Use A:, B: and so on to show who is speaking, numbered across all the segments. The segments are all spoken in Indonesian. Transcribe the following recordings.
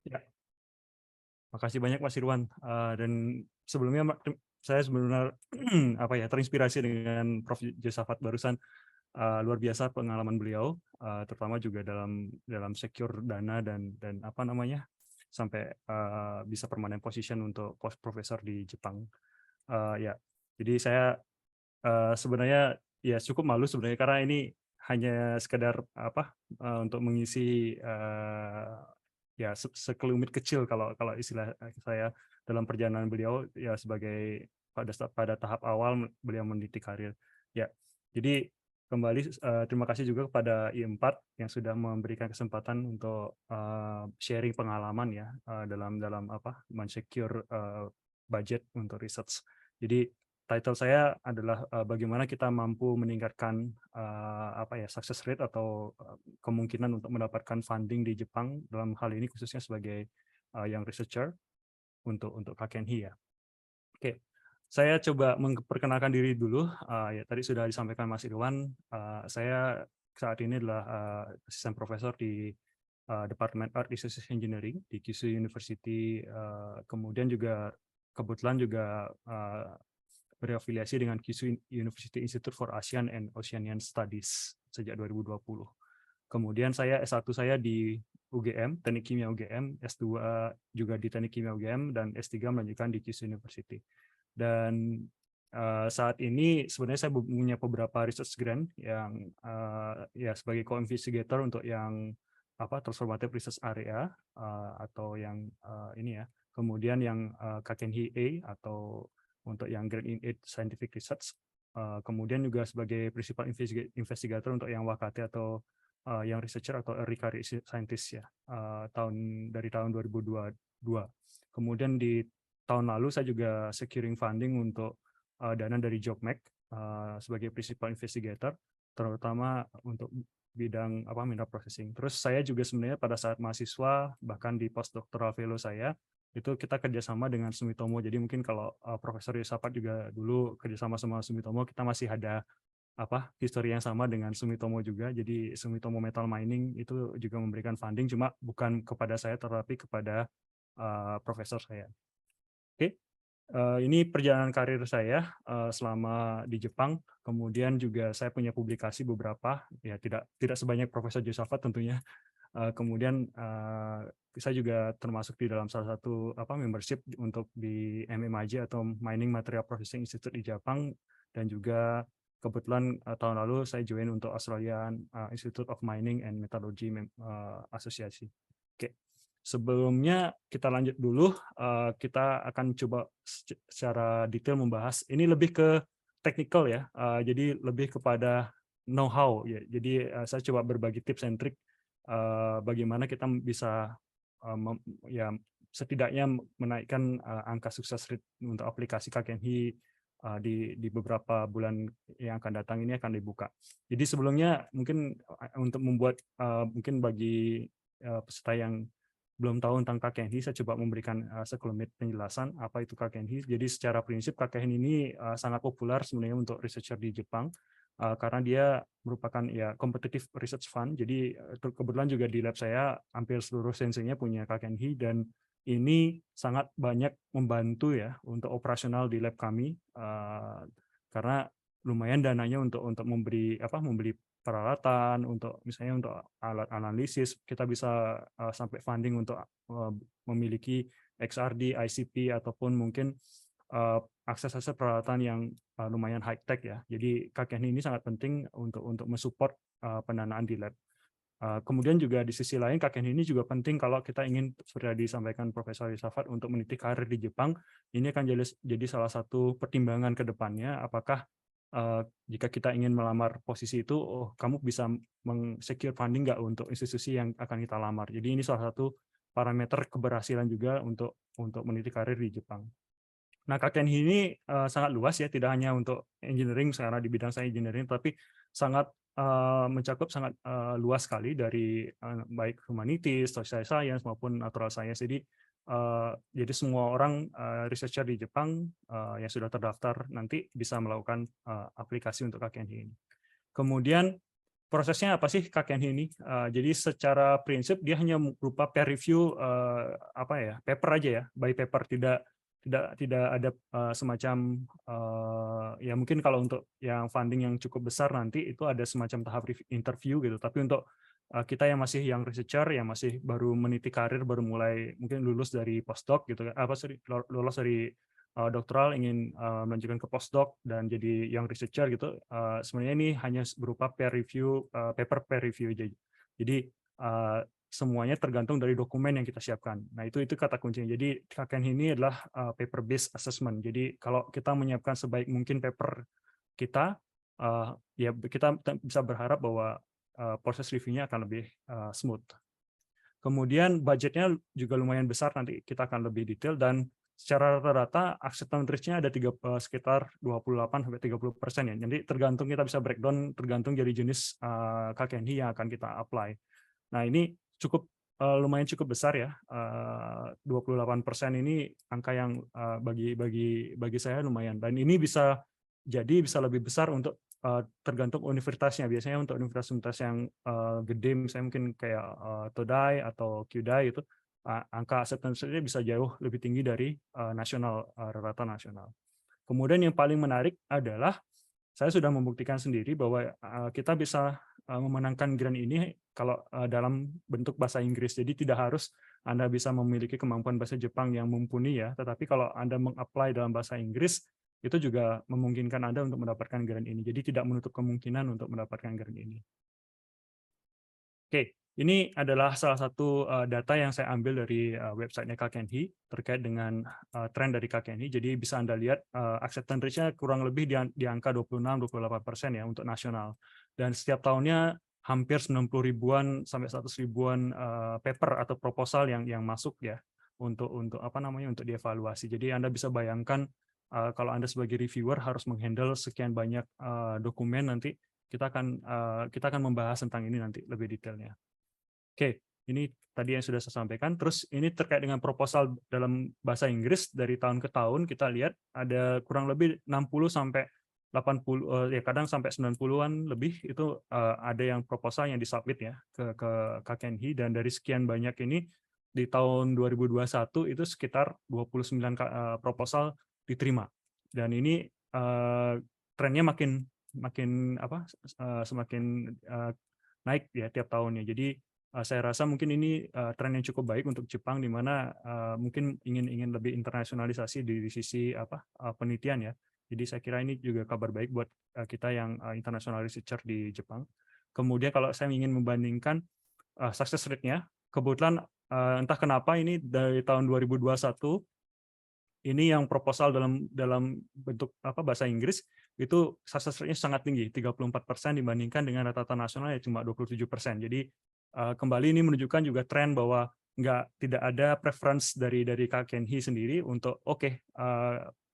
A: Ya, makasih banyak Mas Irwan. Dan sebelumnya saya sebenarnya terinspirasi dengan Prof. Josafat barusan. Luar biasa pengalaman beliau, terutama juga dalam secure dana dan apa namanya sampai bisa permanent position untuk post profesor di Jepang. Ya, jadi saya sebenarnya ya cukup malu sebenarnya karena ini hanya sekedar untuk mengisi ya sekelumit kecil kalau kalau istilah saya dalam perjalanan beliau ya sebagai pada tahap awal beliau meniti karir. Ya, jadi kembali terima kasih juga kepada I4 yang sudah memberikan kesempatan untuk sharing pengalaman ya dalam dalam mensecure budget untuk research. Jadi title saya adalah bagaimana kita mampu meningkatkan success rate atau kemungkinan untuk mendapatkan funding di Jepang dalam hal ini khususnya sebagai young researcher untuk KKNHI ya. Oke, saya coba memperkenalkan diri dulu. Ya tadi sudah disampaikan Mas Irwan, saya saat ini adalah asisten profesor di Departemen Art Research Engineering di Kyushu University. Kemudian juga kebetulan juga berafiliasi dengan Kyushu University Institute for Asian and Oceanian Studies sejak 2020. Kemudian saya S1 saya di UGM, Teknik Kimia UGM, S2 juga di Teknik Kimia UGM, dan S3 melanjutkan di Kyushu University. Dan saat ini sebenarnya saya punya beberapa research grant yang ya sebagai co-investigator untuk yang transformative research area atau yang ini ya. Kemudian yang KKNHI A atau untuk yang Grant in Aid Scientific Research, kemudian juga sebagai Principal Investigator untuk yang WAKATE atau yang researcher atau early career scientist ya, dari tahun 2022. Kemudian di tahun lalu saya juga securing funding untuk dana dari JobMac sebagai Principal Investigator, terutama untuk bidang mineral processing. Terus saya juga sebenarnya pada saat mahasiswa, bahkan di postdoctoral fellow saya, itu kita kerjasama dengan Sumitomo. Jadi mungkin kalau Profesor Yosafat juga dulu kerjasama sama Sumitomo, kita masih ada history yang sama dengan Sumitomo juga. Jadi Sumitomo Metal Mining itu juga memberikan funding, cuma bukan kepada saya, tetapi kepada profesor saya. Oke, ini perjalanan karir saya selama di Jepang. Kemudian juga saya punya publikasi beberapa, ya tidak sebanyak Profesor Josafat tentunya. Kemudian saya juga termasuk di dalam salah satu membership untuk di MMIJ atau Mining Material Processing Institute di Jepang, dan juga kebetulan tahun lalu saya join untuk Australian Institute of Mining and Metallurgy Association. Oke, sebelumnya kita lanjut dulu, kita akan coba secara detail membahas. Ini lebih ke technical ya, jadi lebih kepada know-how ya. Jadi saya coba berbagi tips and trick bagaimana kita bisa ya setidaknya menaikkan angka sukses rate untuk aplikasi KKNHI di beberapa bulan yang akan datang ini akan dibuka. Jadi sebelumnya mungkin untuk membuat mungkin bagi peserta yang belum tahu tentang KKNHI, saya coba memberikan sekelumit penjelasan apa itu KKNHI. Jadi secara prinsip KKNHI ini sangat populer sebenarnya untuk researcher di Jepang, karena dia merupakan ya competitive research fund. Jadi kebetulan juga di lab saya hampir seluruh senseinya punya KKNHI, dan ini sangat banyak membantu ya untuk operasional di lab kami, karena lumayan dananya untuk memberi membeli peralatan, untuk misalnya untuk alat analisis kita bisa sampai funding untuk memiliki XRD, ICP, ataupun mungkin akses peralatan yang lumayan high tech ya. Jadi KKNHI ini sangat penting untuk mensupport pendanaan di lab. Kemudian juga di sisi lain KKNHI ini juga penting kalau kita ingin, seperti disampaikan Profesor Yosafat, untuk meniti karir di Jepang. Ini akan jadi salah satu pertimbangan ke depannya, apakah jika kita ingin melamar posisi itu, kamu bisa meng-secure funding nggak untuk institusi yang akan kita lamar. Jadi ini salah satu parameter keberhasilan juga untuk meniti karir di Jepang. Nah, KKNHI ini sangat luas ya, tidak hanya untuk engineering, karena di bidang saya engineering, tapi sangat mencakup sangat luas sekali dari baik humanities, social science maupun natural science. Jadi semua orang researcher di Jepang yang sudah terdaftar nanti bisa melakukan aplikasi untuk KKNHI ini. Kemudian prosesnya apa sih KKNHI ini? Jadi secara prinsip dia hanya berupa peer review apa ya, paper aja ya, by paper, tidak ada semacam ya mungkin kalau untuk yang funding yang cukup besar nanti itu ada semacam tahap interview gitu. Tapi untuk kita yang masih yang researcher, yang masih baru meniti karir, baru mulai mungkin lulus dari postdoc gitu, lulus dari doktoral, ingin melanjutkan ke postdoc dan jadi yang researcher gitu, sebenarnya ini hanya berupa peer review, paper peer review aja. Jadi semuanya tergantung dari dokumen yang kita siapkan. Nah, itu kata kuncinya. Jadi KKNHI ini adalah paper based assessment. Jadi kalau kita menyiapkan sebaik mungkin paper kita, ya kita bisa berharap bahwa proses reviewnya akan lebih smooth. Kemudian budgetnya juga lumayan besar, nanti kita akan lebih detail, dan secara rata-rata acceptance rate-nya ada sekitar 28-30% ya. Jadi tergantung, kita bisa breakdown tergantung dari jenis KKNHI yang akan kita apply. Nah, ini cukup lumayan cukup besar ya. 28% ini angka yang bagi saya lumayan. Dan ini bisa lebih besar untuk tergantung universitasnya. Biasanya untuk universitas yang gede, misalnya mungkin kayak Todai atau Kyudai, itu angka acceptance-nya bisa jauh lebih tinggi dari nasional, rata nasional. Kemudian yang paling menarik adalah saya sudah membuktikan sendiri bahwa kita bisa memenangkan grant ini kalau dalam bentuk bahasa Inggris. Jadi tidak harus Anda bisa memiliki kemampuan bahasa Jepang yang mumpuni ya, tetapi kalau Anda meng-apply dalam bahasa Inggris, itu juga memungkinkan Anda untuk mendapatkan grant ini. Jadi tidak menutup kemungkinan untuk mendapatkan grant ini. Oke, ini adalah salah satu data yang saya ambil dari websitenya KKNHI terkait dengan tren dari KKNHI. Jadi bisa Anda lihat acceptance rate-nya kurang lebih di angka 26-28% ya untuk nasional. Dan setiap tahunnya hampir 90 ribuan sampai 100 ribuan paper atau proposal yang masuk ya untuk apa namanya, untuk dievaluasi. Jadi Anda bisa bayangkan kalau Anda sebagai reviewer harus menghandle sekian banyak dokumen, nanti kita akan membahas tentang ini nanti lebih detailnya. Oke, ini tadi yang sudah saya sampaikan. Terus ini terkait dengan proposal dalam bahasa Inggris dari tahun ke tahun, kita lihat ada kurang lebih 60 sampai 80, ya kadang sampai 90-an lebih, itu ada yang proposal yang disubmit ya ke KKNHI, dan dari sekian banyak ini di tahun 2021 itu sekitar 29 proposal diterima. Dan ini trennya semakin naik ya tiap tahunnya. Jadi saya rasa mungkin ini tren yang cukup baik untuk Jepang, di mana mungkin ingin lebih internasionalisasi di sisi penelitian ya. Jadi saya kira ini juga kabar baik buat kita yang international researcher di Jepang. Kemudian kalau saya ingin membandingkan success rate-nya, kebetulan entah kenapa ini dari tahun 2021 ini yang proposal dalam bentuk bahasa Inggris itu success rate-nya sangat tinggi, 34% dibandingkan dengan rata-rata nasional ya cuma 27%. Jadi kembali ini menunjukkan juga tren bahwa tidak ada preference dari KKNHI sendiri untuk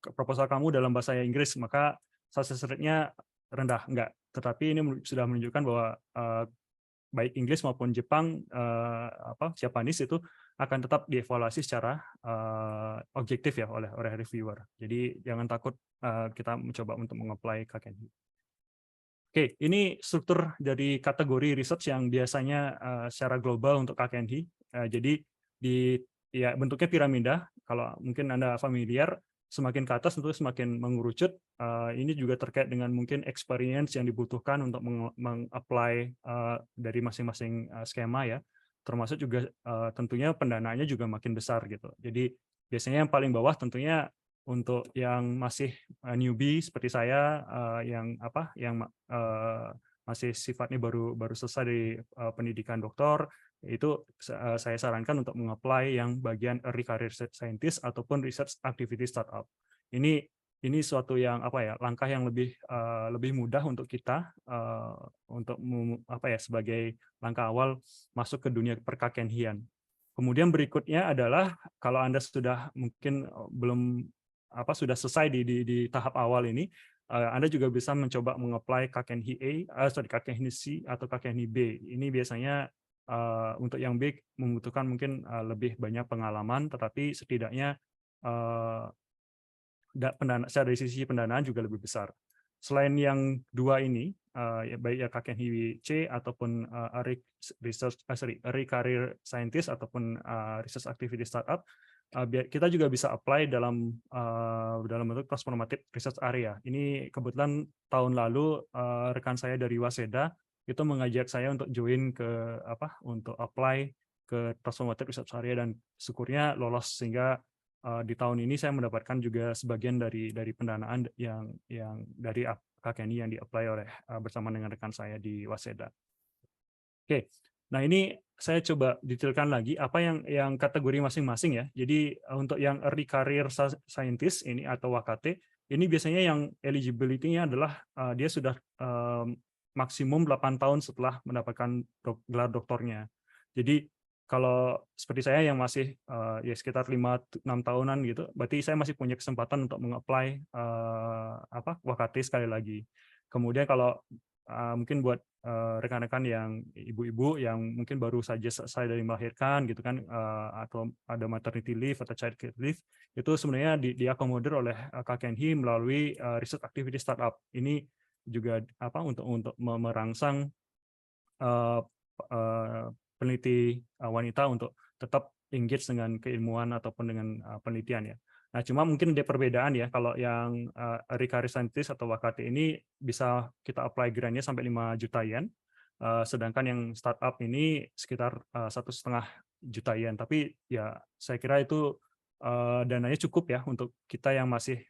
A: proposal kamu dalam bahasa Inggris maka success rate-nya rendah, enggak. Tetapi ini sudah menunjukkan bahwa baik Inggris maupun Jepang, Japanese itu akan tetap dievaluasi secara objektif ya oleh reviewer. Jadi jangan takut kita mencoba untuk mengapply KKNHI. Oke, ini struktur dari kategori research yang biasanya secara global untuk KKNHI. Jadi bentuknya piramida. Kalau mungkin Anda familiar, semakin ke atas tentu semakin mengerucut. Ini juga terkait dengan mungkin experience yang dibutuhkan untuk meng-apply dari masing-masing skema ya. Termasuk juga tentunya pendanaannya juga makin besar gitu. Jadi biasanya yang paling bawah tentunya untuk yang masih newbie seperti saya, yang masih sifatnya baru selesai dari pendidikan doktor, itu saya sarankan untuk mengapply yang bagian early career scientist ataupun research activity startup. Ini suatu yang langkah yang lebih mudah untuk kita untuk sebagai langkah awal masuk ke dunia per-KKNHI-an. Kemudian berikutnya adalah kalau Anda sudah mungkin belum sudah selesai di tahap awal ini, Anda juga bisa mencoba mengapply KKNHI KKNHI C atau KKNHI B. Ini biasanya untuk yang B membutuhkan mungkin lebih banyak pengalaman, tetapi setidaknya dari sisi pendanaan juga lebih besar. Selain yang dua ini, baik ya KKNHI C ataupun early career scientist ataupun research activity startup, kita juga bisa apply dalam bentuk transformative research area. Ini kebetulan tahun lalu rekan saya dari Waseda itu mengajak saya untuk join untuk apply ke transformative research area, dan syukurnya lolos, sehingga di tahun ini saya mendapatkan juga sebagian dari pendanaan yang dari KKNI yang di-apply oleh bersama dengan rekan saya di Waseda. Oke. Nah, ini saya coba detailkan lagi apa yang kategori masing-masing ya. Jadi untuk yang early career scientist ini atau WKT, ini biasanya yang eligibility-nya adalah dia sudah maksimum 8 tahun setelah mendapatkan gelar doktornya. Jadi kalau seperti saya yang masih ya sekitar 5-6 tahunan gitu, berarti saya masih punya kesempatan untuk meng-apply WKT sekali lagi. Kemudian kalau mungkin buat rekan-rekan yang ibu-ibu yang mungkin baru saja selesai dari melahirkan gitu kan, atau ada maternity leave atau child care leave, itu sebenarnya diakomodir oleh KKNHI melalui research activity startup. Ini juga untuk merangsang peneliti wanita untuk tetap engage dengan keilmuan ataupun dengan penelitian ya. Nah, cuma mungkin ada perbedaan ya, kalau yang early career scientist atau WKT ini bisa kita apply grant-nya sampai 5 juta yen, sedangkan yang startup ini sekitar 1,5 juta yen. Tapi ya saya kira itu dananya cukup ya untuk kita yang masih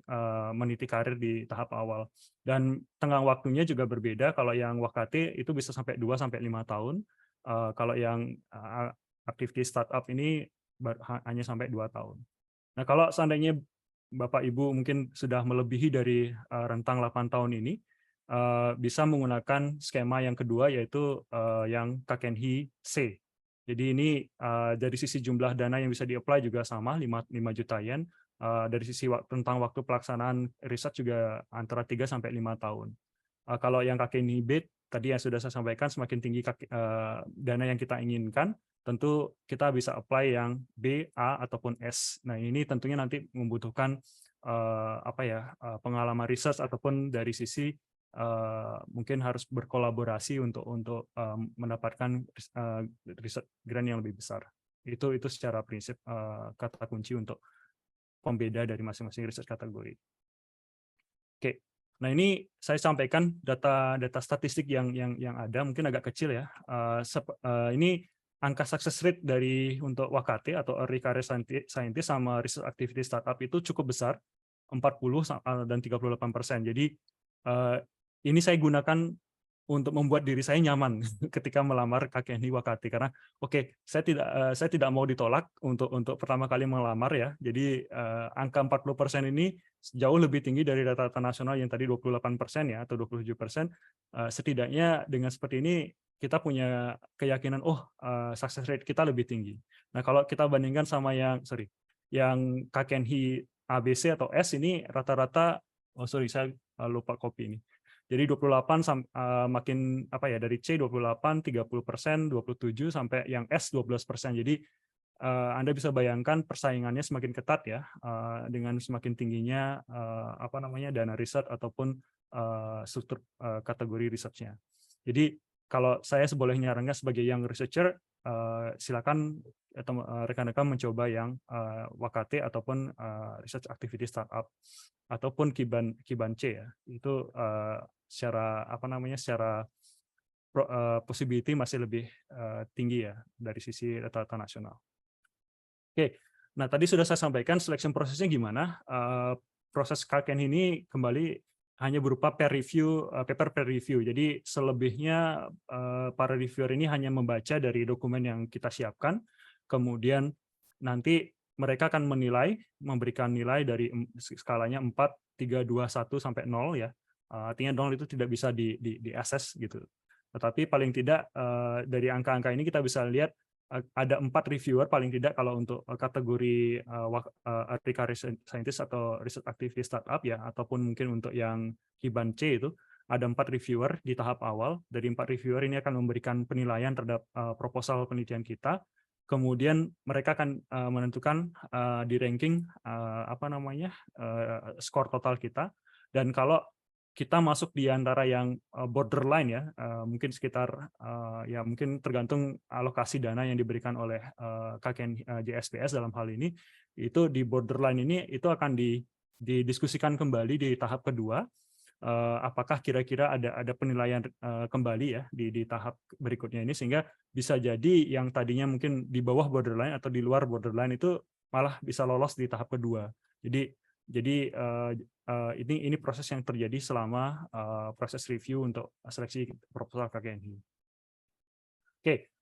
A: meniti karir di tahap awal. Dan tenggang waktunya juga berbeda. Kalau yang WKT itu bisa sampai 2-5 tahun. Kalau yang activity startup ini hanya sampai 2 tahun. Nah, kalau seandainya Bapak Ibu mungkin sudah melebihi dari rentang 8 tahun ini, bisa menggunakan skema yang kedua, yaitu yang KKNHI C. Jadi ini dari sisi jumlah dana yang bisa di-apply juga sama, 5 juta yen. Dari sisi tentang waktu pelaksanaan riset juga antara 3-5 tahun. Kalau yang KKNHI B tadi yang sudah saya sampaikan, semakin tinggi dana yang kita inginkan, tentu kita bisa apply yang B, A, ataupun S. Nah, ini tentunya nanti membutuhkan pengalaman riset ataupun dari sisi mungkin harus berkolaborasi untuk mendapatkan riset grant yang lebih besar. Itu secara prinsip kata kunci untuk pembeda dari masing-masing riset kategori. Oke. Nah, ini saya sampaikan data statistik yang ada, mungkin agak kecil ya. Ini angka success rate untuk WKT atau early career scientist sama research activity startup itu cukup besar, 40 dan 38%. Jadi ini saya gunakan untuk membuat diri saya nyaman ketika melamar KKNHI WKT, karena saya tidak mau ditolak untuk pertama kali melamar ya. Jadi angka 40% ini jauh lebih tinggi dari rata-rata nasional yang tadi 28% ya atau 27%. Setidaknya dengan seperti ini kita punya keyakinan success rate kita lebih tinggi. Nah, kalau kita bandingkan sama yang KKNHI ABC atau S, ini rata-rata saya lupa copy ini. Jadi 28 makin dari C 28, 30%, 27 sampai yang S 12%. Jadi Anda bisa bayangkan persaingannya semakin ketat ya, dengan semakin tingginya dana riset ataupun struktur kategori risetnya. Jadi kalau saya boleh nyarankan sebagai young researcher, silakan rekan-rekan mencoba yang WKT ataupun research activity startup ataupun Kiban C ya. Itu secara possibility masih lebih tinggi ya dari sisi rata-rata nasional. Oke. Nah, tadi sudah saya sampaikan selection prosesnya gimana. Proses KKN ini kembali hanya berupa paper peer review. Jadi selebihnya para reviewer ini hanya membaca dari dokumen yang kita siapkan, kemudian nanti mereka akan memberikan nilai dari skalanya 4, 3, 2, 1 sampai 0 ya. Artinya 0 itu tidak bisa di-assess gitu. Tetapi paling tidak dari angka-angka ini kita bisa lihat ada 4 reviewer paling tidak kalau untuk kategori early career scientist atau research activity startup ya, ataupun mungkin untuk yang Kiban C itu ada 4 reviewer di tahap awal. Dari 4 reviewer ini akan memberikan penilaian terhadap proposal penelitian kita. Kemudian mereka akan menentukan di ranking skor total kita. Dan kalau kita masuk di antara yang borderline ya, mungkin sekitar ya mungkin tergantung alokasi dana yang diberikan oleh KKN JSPS dalam hal ini, itu di borderline ini itu akan didiskusikan kembali di tahap kedua. Apakah kira-kira ada penilaian kembali ya di tahap berikutnya ini, sehingga bisa jadi yang tadinya mungkin di bawah borderline atau di luar borderline itu malah bisa lolos di tahap kedua. Jadi ini proses yang terjadi selama proses review untuk seleksi proposal KKNI. Oke,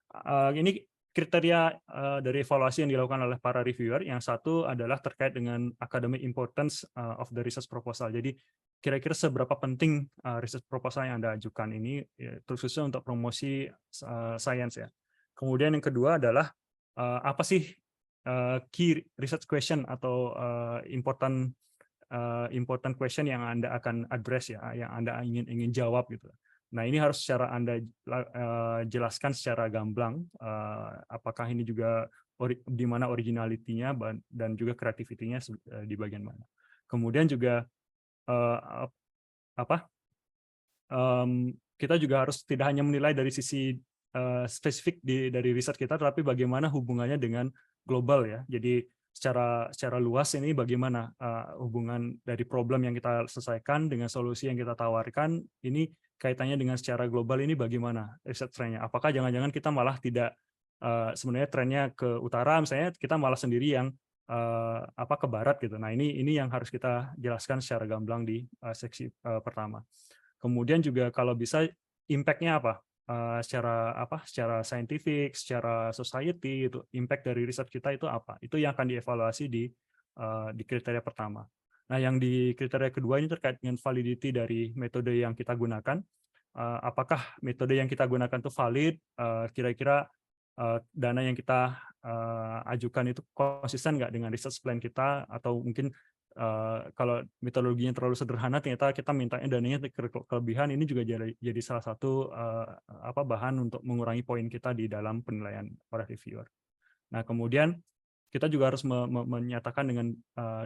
A: ini kriteria dari evaluasi yang dilakukan oleh para reviewer. Yang satu adalah terkait dengan academic importance of the research proposal. Jadi kira-kira seberapa penting research proposal yang Anda ajukan ini, khususnya untuk promosi sains ya. Kemudian yang kedua adalah apa sih key research question atau important question yang Anda akan address ya, yang Anda ingin jawab gitu. Nah, ini harus secara Anda jelaskan secara gamblang, apakah ini juga di mana originality-nya dan juga creativity-nya di bagian mana. Kemudian juga kita juga harus tidak hanya menilai dari sisi spesifik dari riset kita, tapi bagaimana hubungannya dengan global ya. Jadi secara luas ini bagaimana hubungan dari problem yang kita selesaikan dengan solusi yang kita tawarkan, ini kaitannya dengan secara global ini bagaimana riset trennya. Apakah jangan-jangan kita malah tidak sebenarnya trennya ke utara, misalnya kita malah sendiri yang ke barat gitu. Nah, ini yang harus kita jelaskan secara gamblang di seksi pertama. Kemudian juga kalau bisa impact-nya apa? Secara scientific, secara society, itu impact dari riset kita itu apa? Itu yang akan dievaluasi di kriteria pertama. Nah, yang di kriteria kedua ini terkait dengan validity dari metode yang kita gunakan. Apakah metode yang kita gunakan itu valid? Kira-kira dana yang kita ajukan itu konsisten nggak dengan research plan kita, atau mungkin kalau metodologinya terlalu sederhana ternyata kita mintanya dananya kelebihan, ini juga jadi salah satu bahan untuk mengurangi poin kita di dalam penilaian para reviewer. Nah, kemudian kita juga harus menyatakan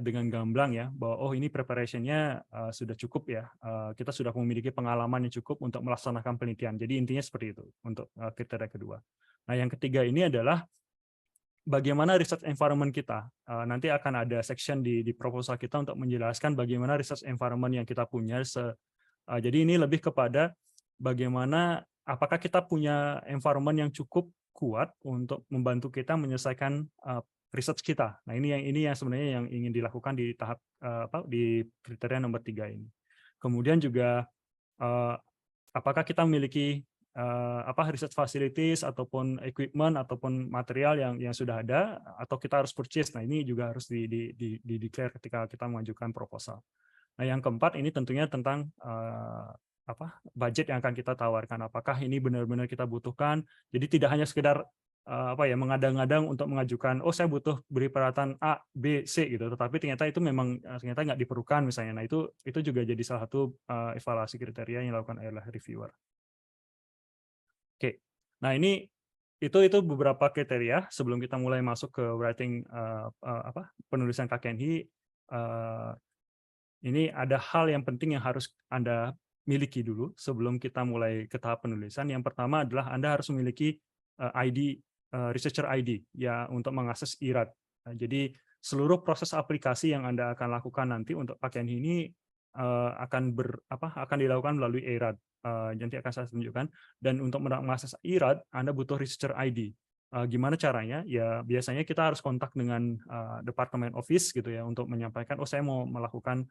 A: dengan gamblang ya bahwa ini preparation-nya sudah cukup ya, kita sudah memiliki pengalaman yang cukup untuk melaksanakan penelitian. Jadi intinya seperti itu untuk kriteria kedua. Nah, yang ketiga ini adalah bagaimana research environment kita. Nanti akan ada section di proposal kita untuk menjelaskan bagaimana research environment yang kita punya. Jadi ini lebih kepada bagaimana, apakah kita punya environment yang cukup kuat untuk membantu kita menyelesaikan research kita. Nah, ini yang sebenarnya yang ingin dilakukan di tahap di kriteria nomor 3 ini. Kemudian juga apakah kita memiliki research facilities ataupun equipment ataupun material yang sudah ada, atau kita harus purchase. Nah, ini juga harus di declare ketika kita mengajukan proposal. Nah, yang keempat ini tentunya tentang budget yang akan kita tawarkan. Apakah ini benar-benar kita butuhkan? Jadi tidak hanya sekedar mengadang-adang untuk mengajukan, saya butuh beri peralatan A, B, C gitu, tetapi ternyata itu memang nggak diperlukan misalnya. Nah, itu juga jadi salah satu evaluasi kriteria yang dilakukan oleh reviewer. Oke, nah itu beberapa kriteria sebelum kita mulai masuk ke writing penulisan KKNI. Ini ada hal yang penting yang harus Anda miliki dulu sebelum kita mulai ke tahap penulisan. Yang pertama adalah Anda harus memiliki ID, researcher ID ya, untuk mengakses IRAD. Nah, jadi seluruh proses aplikasi yang Anda akan lakukan nanti untuk KKNI ini akan dilakukan melalui IRAD. Nanti akan saya tunjukkan. Dan untuk mengakses IRAD, Anda butuh researcher ID. Gimana caranya? Ya biasanya kita harus kontak dengan departemen office gitu ya, untuk menyampaikan, saya mau melakukan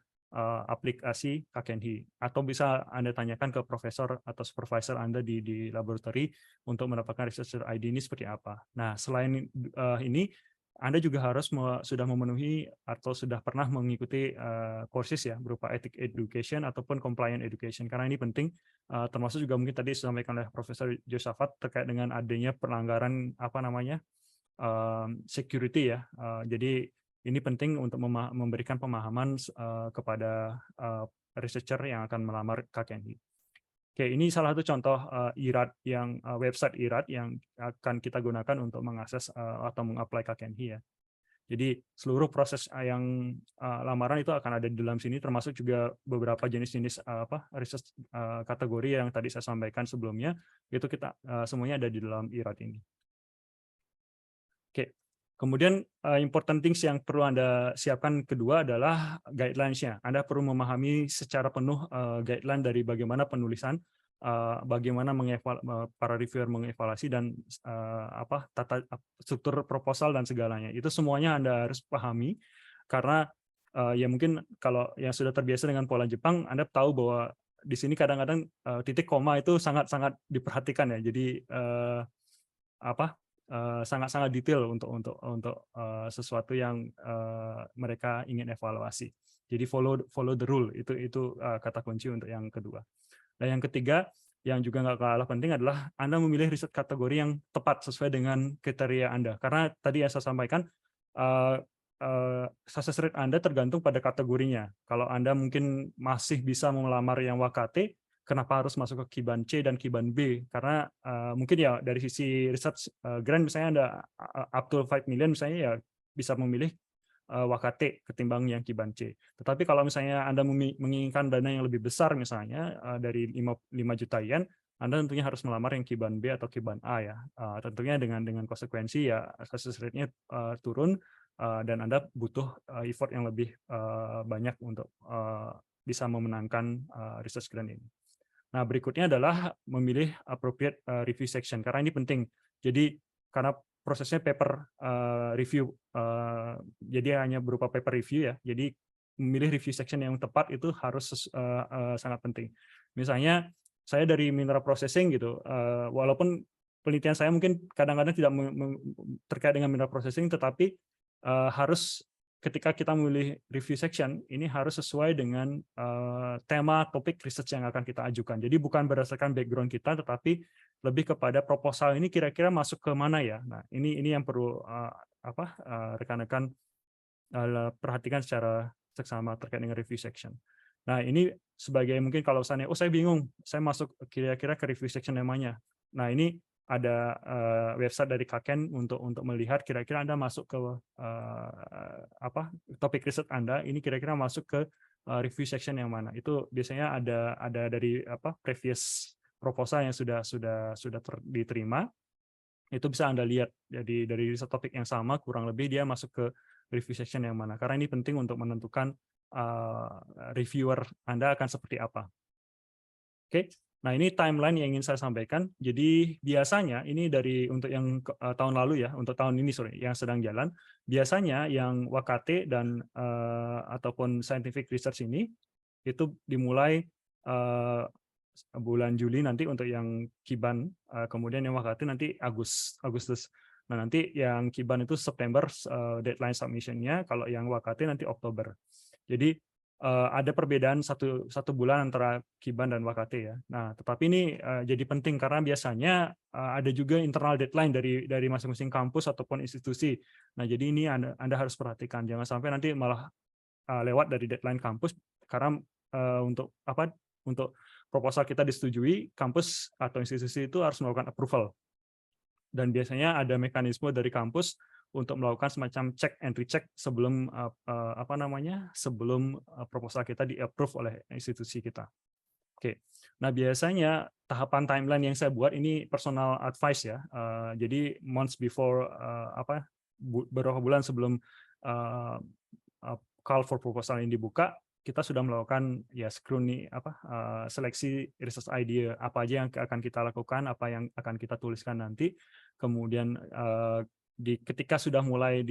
A: aplikasi KKNI. Atau bisa Anda tanyakan ke profesor atau supervisor Anda di laboratori untuk mendapatkan researcher ID ini seperti apa. Nah, selain ini, Anda juga harus sudah memenuhi atau sudah pernah mengikuti courses ya, berupa ethic education ataupun compliant education, karena ini penting, termasuk juga mungkin tadi disampaikan oleh Profesor Josaphat terkait dengan adanya pelanggaran security ya. Jadi ini penting untuk memberikan pemahaman kepada researcher yang akan melamar KKNI. Oke, ini salah satu contoh IRAD yang website IRAD yang akan kita gunakan untuk mengakses atau mengapply KKNI ya. Jadi seluruh proses yang lamaran itu akan ada di dalam sini, termasuk juga beberapa jenis-jenis research kategori yang tadi saya sampaikan sebelumnya, itu kita semuanya ada di dalam IRAD ini. Oke. Kemudian important things yang perlu Anda siapkan kedua adalah guidelines-nya. Anda perlu memahami secara penuh guideline dari bagaimana penulisan, bagaimana para reviewer mengevaluasi dan tata struktur proposal dan segalanya. Itu semuanya Anda harus pahami karena ya mungkin kalau yang sudah terbiasa dengan pola Jepang, Anda tahu bahwa di sini kadang-kadang titik koma itu sangat-sangat diperhatikan ya. Jadi sangat-sangat detail untuk sesuatu yang mereka ingin evaluasi. Jadi follow the rule itu kata kunci untuk yang kedua. Dan yang ketiga yang juga nggak kalah penting adalah Anda memilih riset kategori yang tepat sesuai dengan kriteria Anda. Karena tadi yang saya sampaikan success rate Anda tergantung pada kategorinya. Kalau Anda mungkin masih bisa melamar yang Wakate, kenapa harus masuk ke Kiban C dan Kiban B? Karena mungkin ya dari sisi research grant misalnya Anda up to 5 million misalnya ya bisa memilih Wakate ketimbang yang Kiban C. Tetapi kalau misalnya Anda menginginkan dana yang lebih besar misalnya dari 5 juta yen, Anda tentunya harus melamar yang Kiban B atau Kiban A ya. Tentunya dengan konsekuensi ya success rate-nya turun dan Anda butuh effort yang lebih banyak untuk bisa memenangkan research grant ini. Nah, berikutnya adalah memilih appropriate review section, karena ini penting. Jadi, karena prosesnya paper review, jadi hanya berupa paper review ya, jadi memilih review section yang tepat itu harus sangat penting. Misalnya, saya dari mineral processing gitu, walaupun penelitian saya mungkin kadang-kadang tidak terkait dengan mineral processing, tetapi harus ketika kita memilih review section, ini harus sesuai dengan tema topik research yang akan kita ajukan. Jadi bukan berdasarkan background kita, tetapi lebih kepada proposal ini kira-kira masuk ke mana ya. Nah, ini yang perlu rekan-rekan perhatikan secara seksama terkait dengan review section. Nah, ini sebagai mungkin kalau misalnya, saya bingung, saya masuk kira-kira ke review section yang mana. Nah, ini ada website dari Kaken untuk melihat kira-kira Anda masuk ke topik riset Anda, ini kira-kira masuk ke review section yang mana. Itu biasanya ada dari previous proposal yang sudah diterima. Itu bisa Anda lihat. Jadi dari riset topik yang sama kurang lebih dia masuk ke review section yang mana. Karena ini penting untuk menentukan reviewer Anda akan seperti apa. Oke. Nah, ini timeline yang ingin saya sampaikan. Jadi biasanya ini untuk yang tahun lalu ya, untuk tahun ini yang sedang jalan, biasanya yang Wakate dan ataupun scientific research ini itu dimulai bulan Juli nanti untuk yang Kiban, kemudian yang Wakate nanti Agustus. Nah, nanti yang Kiban itu September deadline submission-nya, kalau yang Wakate nanti Oktober. Jadi ada perbedaan satu bulan antara Kiban dan Wakate ya. Nah, tetapi ini jadi penting karena biasanya ada juga internal deadline dari masing-masing kampus ataupun institusi. Nah, jadi ini Anda harus perhatikan, jangan sampai nanti malah lewat dari deadline kampus karena untuk proposal kita disetujui, kampus atau institusi itu harus melakukan approval. Dan biasanya ada mekanisme dari kampus untuk melakukan semacam check and recheck sebelum sebelum proposal kita di-approve oleh institusi kita. Oke. Nah, biasanya tahapan timeline yang saya buat ini personal advice ya. Jadi months before beberapa bulan sebelum call for proposal ini dibuka, kita sudah melakukan ya seleksi research idea apa aja yang akan kita lakukan, apa yang akan kita tuliskan nanti. Kemudian ketika sudah mulai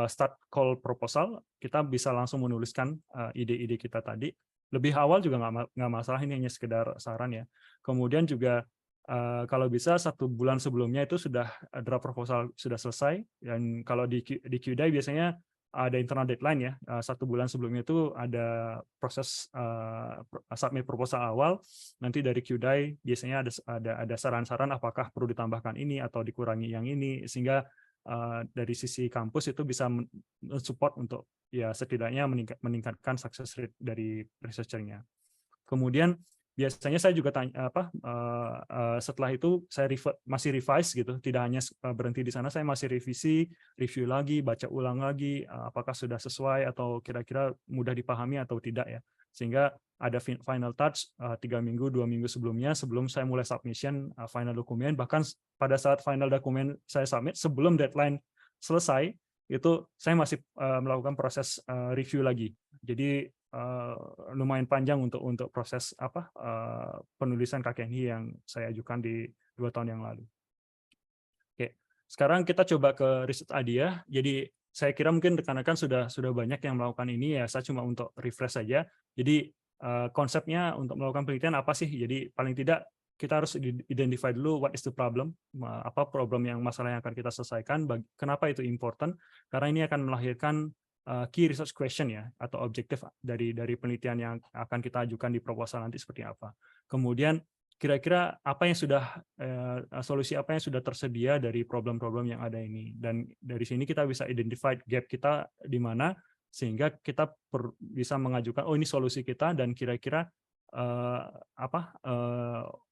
A: start call proposal, kita bisa langsung menuliskan ide-ide kita tadi. Lebih awal juga nggak masalah, ini hanya sekedar saran ya. Kemudian juga kalau bisa 1 bulan sebelumnya itu sudah draft proposal sudah selesai. Dan kalau di QDai biasanya ada internal deadline ya, 1 bulan sebelumnya itu ada proses submit proposal awal. Nanti dari QDai biasanya ada saran-saran apakah perlu ditambahkan ini atau dikurangi yang ini, sehingga dari sisi kampus itu bisa mensupport untuk ya setidaknya meningkatkan success rate dari researcher-nya. Kemudian biasanya saya juga tanya setelah itu saya masih revise gitu, tidak hanya berhenti di sana, saya masih revisi, review lagi, baca ulang lagi, apakah sudah sesuai atau kira-kira mudah dipahami atau tidak ya, sehingga ada final touch 3 minggu 2 minggu sebelumnya, sebelum saya mulai submission final dokumen. Bahkan pada saat final dokumen saya submit, sebelum deadline selesai itu saya masih melakukan proses review lagi. Jadi lumayan panjang untuk proses penulisan KKNI yang saya ajukan di 2 tahun yang lalu. Oke, sekarang kita coba ke riset ADIA. Jadi saya kira mungkin rekan-rekan sudah banyak yang melakukan ini ya. Saya cuma untuk refresh saja. Jadi konsepnya untuk melakukan penelitian apa sih? Jadi paling tidak kita harus identify dulu what is the problem, apa problem yang masalah yang akan kita selesaikan. Kenapa itu important? Karena ini akan melahirkan key research question ya, atau objektif dari penelitian yang akan kita ajukan di proposal nanti seperti apa. Kemudian kira-kira apa yang sudah solusi apa yang sudah tersedia dari problem-problem yang ada ini, dan dari sini kita bisa identify gap kita di mana sehingga kita bisa mengajukan oh ini solusi kita, dan kira-kira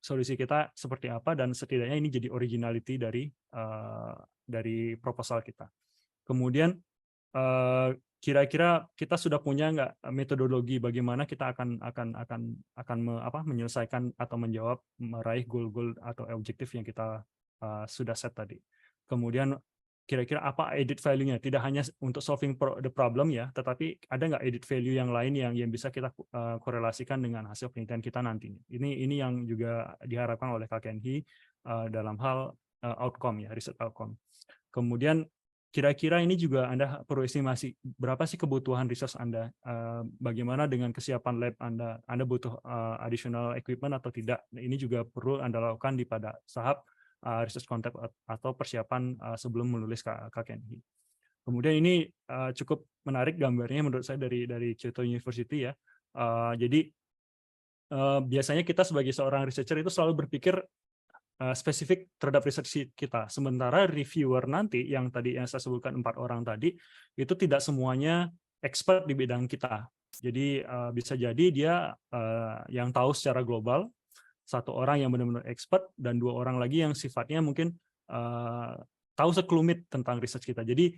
A: solusi kita seperti apa, dan setidaknya ini jadi originality dari proposal kita. Kemudian kira-kira kita sudah punya nggak metodologi bagaimana kita akan menyelesaikan atau menjawab meraih goal-goal atau objektif yang kita sudah set tadi. Kemudian kira-kira apa added value-nya, tidak hanya untuk solving the problem ya, tetapi ada nggak added value yang lain yang bisa kita korelasikan dengan hasil penelitian kita nantinya. Ini yang juga diharapkan oleh KKNHI dalam hal outcome ya, research outcome. Kemudian kira-kira ini juga Anda perlu estimasi berapa sih kebutuhan research Anda, bagaimana dengan kesiapan lab Anda butuh additional equipment atau tidak. Ini juga perlu Anda lakukan di pada tahap research concept atau persiapan sebelum menulis KKNI. Kemudian ini cukup menarik gambarnya menurut saya dari Kyoto University ya. Jadi biasanya kita sebagai seorang researcher itu selalu berpikir spesifik terhadap research kita. Sementara reviewer nanti yang tadi yang saya sebutkan 4 orang tadi itu tidak semuanya expert di bidang kita. Jadi bisa jadi dia yang tahu secara global, 1 orang yang benar-benar expert, dan 2 orang lagi yang sifatnya mungkin tahu sekelumit tentang research kita. Jadi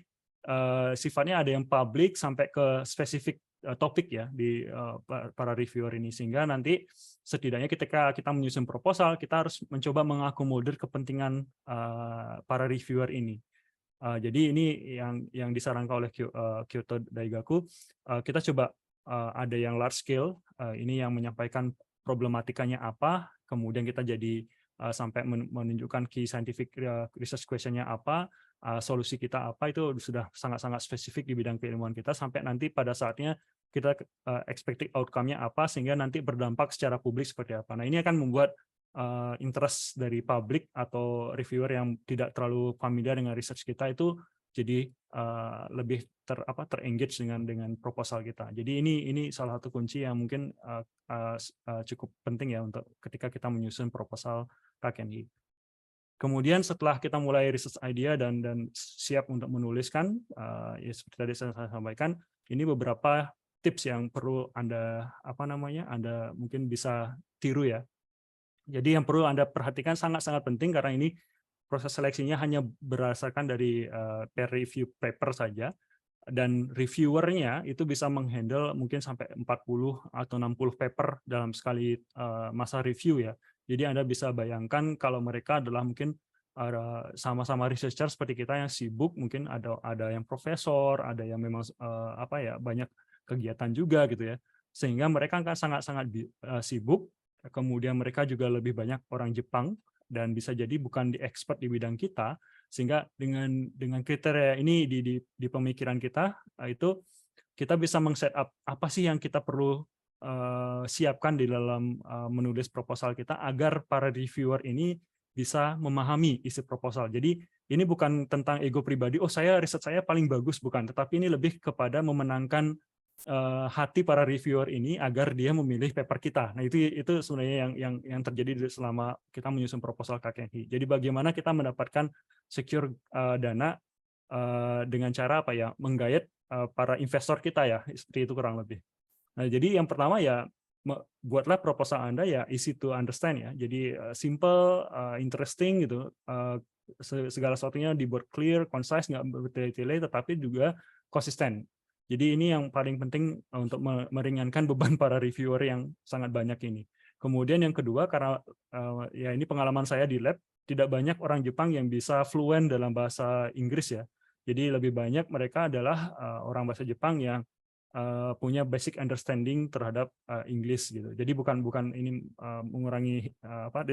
A: sifatnya ada yang public sampai ke spesifik topik ya di para reviewer ini, sehingga nanti setidaknya ketika kita menyusun proposal kita harus mencoba mengakomodir kepentingan para reviewer ini. Jadi ini yang disarankan oleh Kyoto Daigaku. Kita coba ada yang large scale, ini yang menyampaikan problematikanya apa, kemudian kita jadi sampai menunjukkan key scientific research question-nya apa, solusi kita apa, itu sudah sangat-sangat spesifik di bidang keilmuan kita, sampai nanti pada saatnya kita expected outcome-nya apa, sehingga nanti berdampak secara publik seperti apa. Nah, ini akan membuat interest dari publik atau reviewer yang tidak terlalu familiar dengan research kita itu jadi lebih terengage dengan proposal kita. Jadi ini salah satu kunci yang mungkin cukup penting ya untuk ketika kita menyusun proposal KKNI. Kemudian setelah kita mulai research idea dan siap untuk menuliskan, ya seperti tadi saya sampaikan, ini beberapa tips yang perlu Anda Anda mungkin bisa tiru ya. Jadi yang perlu Anda perhatikan sangat-sangat penting, karena ini proses seleksinya hanya berdasarkan dari peer review paper saja, dan reviewernya itu bisa menghandle mungkin sampai 40 atau 60 paper dalam sekali masa review ya. Jadi Anda bisa bayangkan kalau mereka adalah mungkin sama-sama researcher seperti kita yang sibuk, mungkin ada yang profesor, ada yang memang banyak kegiatan juga gitu ya. Sehingga mereka akan sangat-sangat sibuk. Kemudian mereka juga lebih banyak orang Jepang, dan bisa jadi bukan di expert di bidang kita, sehingga dengan kriteria ini di pemikiran kita itu kita bisa meng-set up apa sih yang kita perlu siapkan di dalam menulis proposal kita agar para reviewer ini bisa memahami isi proposal. Jadi ini bukan tentang ego pribadi, oh saya riset saya paling bagus, bukan, tetapi ini lebih kepada memenangkan hati para reviewer ini agar dia memilih paper kita. Nah, itu sebenarnya yang terjadi selama kita menyusun proposal KKNI. Jadi bagaimana kita mendapatkan secure dana dengan cara menggayat para investor kita ya, seperti itu kurang lebih. Nah, jadi yang pertama ya buatlah proposal Anda ya easy to understand ya. Jadi simple, interesting gitu. Segala sesuatunya dibuat clear, concise, nggak bertele-tele, tetapi juga konsisten. Jadi ini yang paling penting untuk meringankan beban para reviewer yang sangat banyak ini. Kemudian yang kedua, karena ya ini pengalaman saya di lab, tidak banyak orang Jepang yang bisa fluent dalam bahasa Inggris ya. Jadi lebih banyak mereka adalah orang bahasa Jepang yang punya basic understanding terhadap Inggris gitu. Jadi bukan ini mengurangi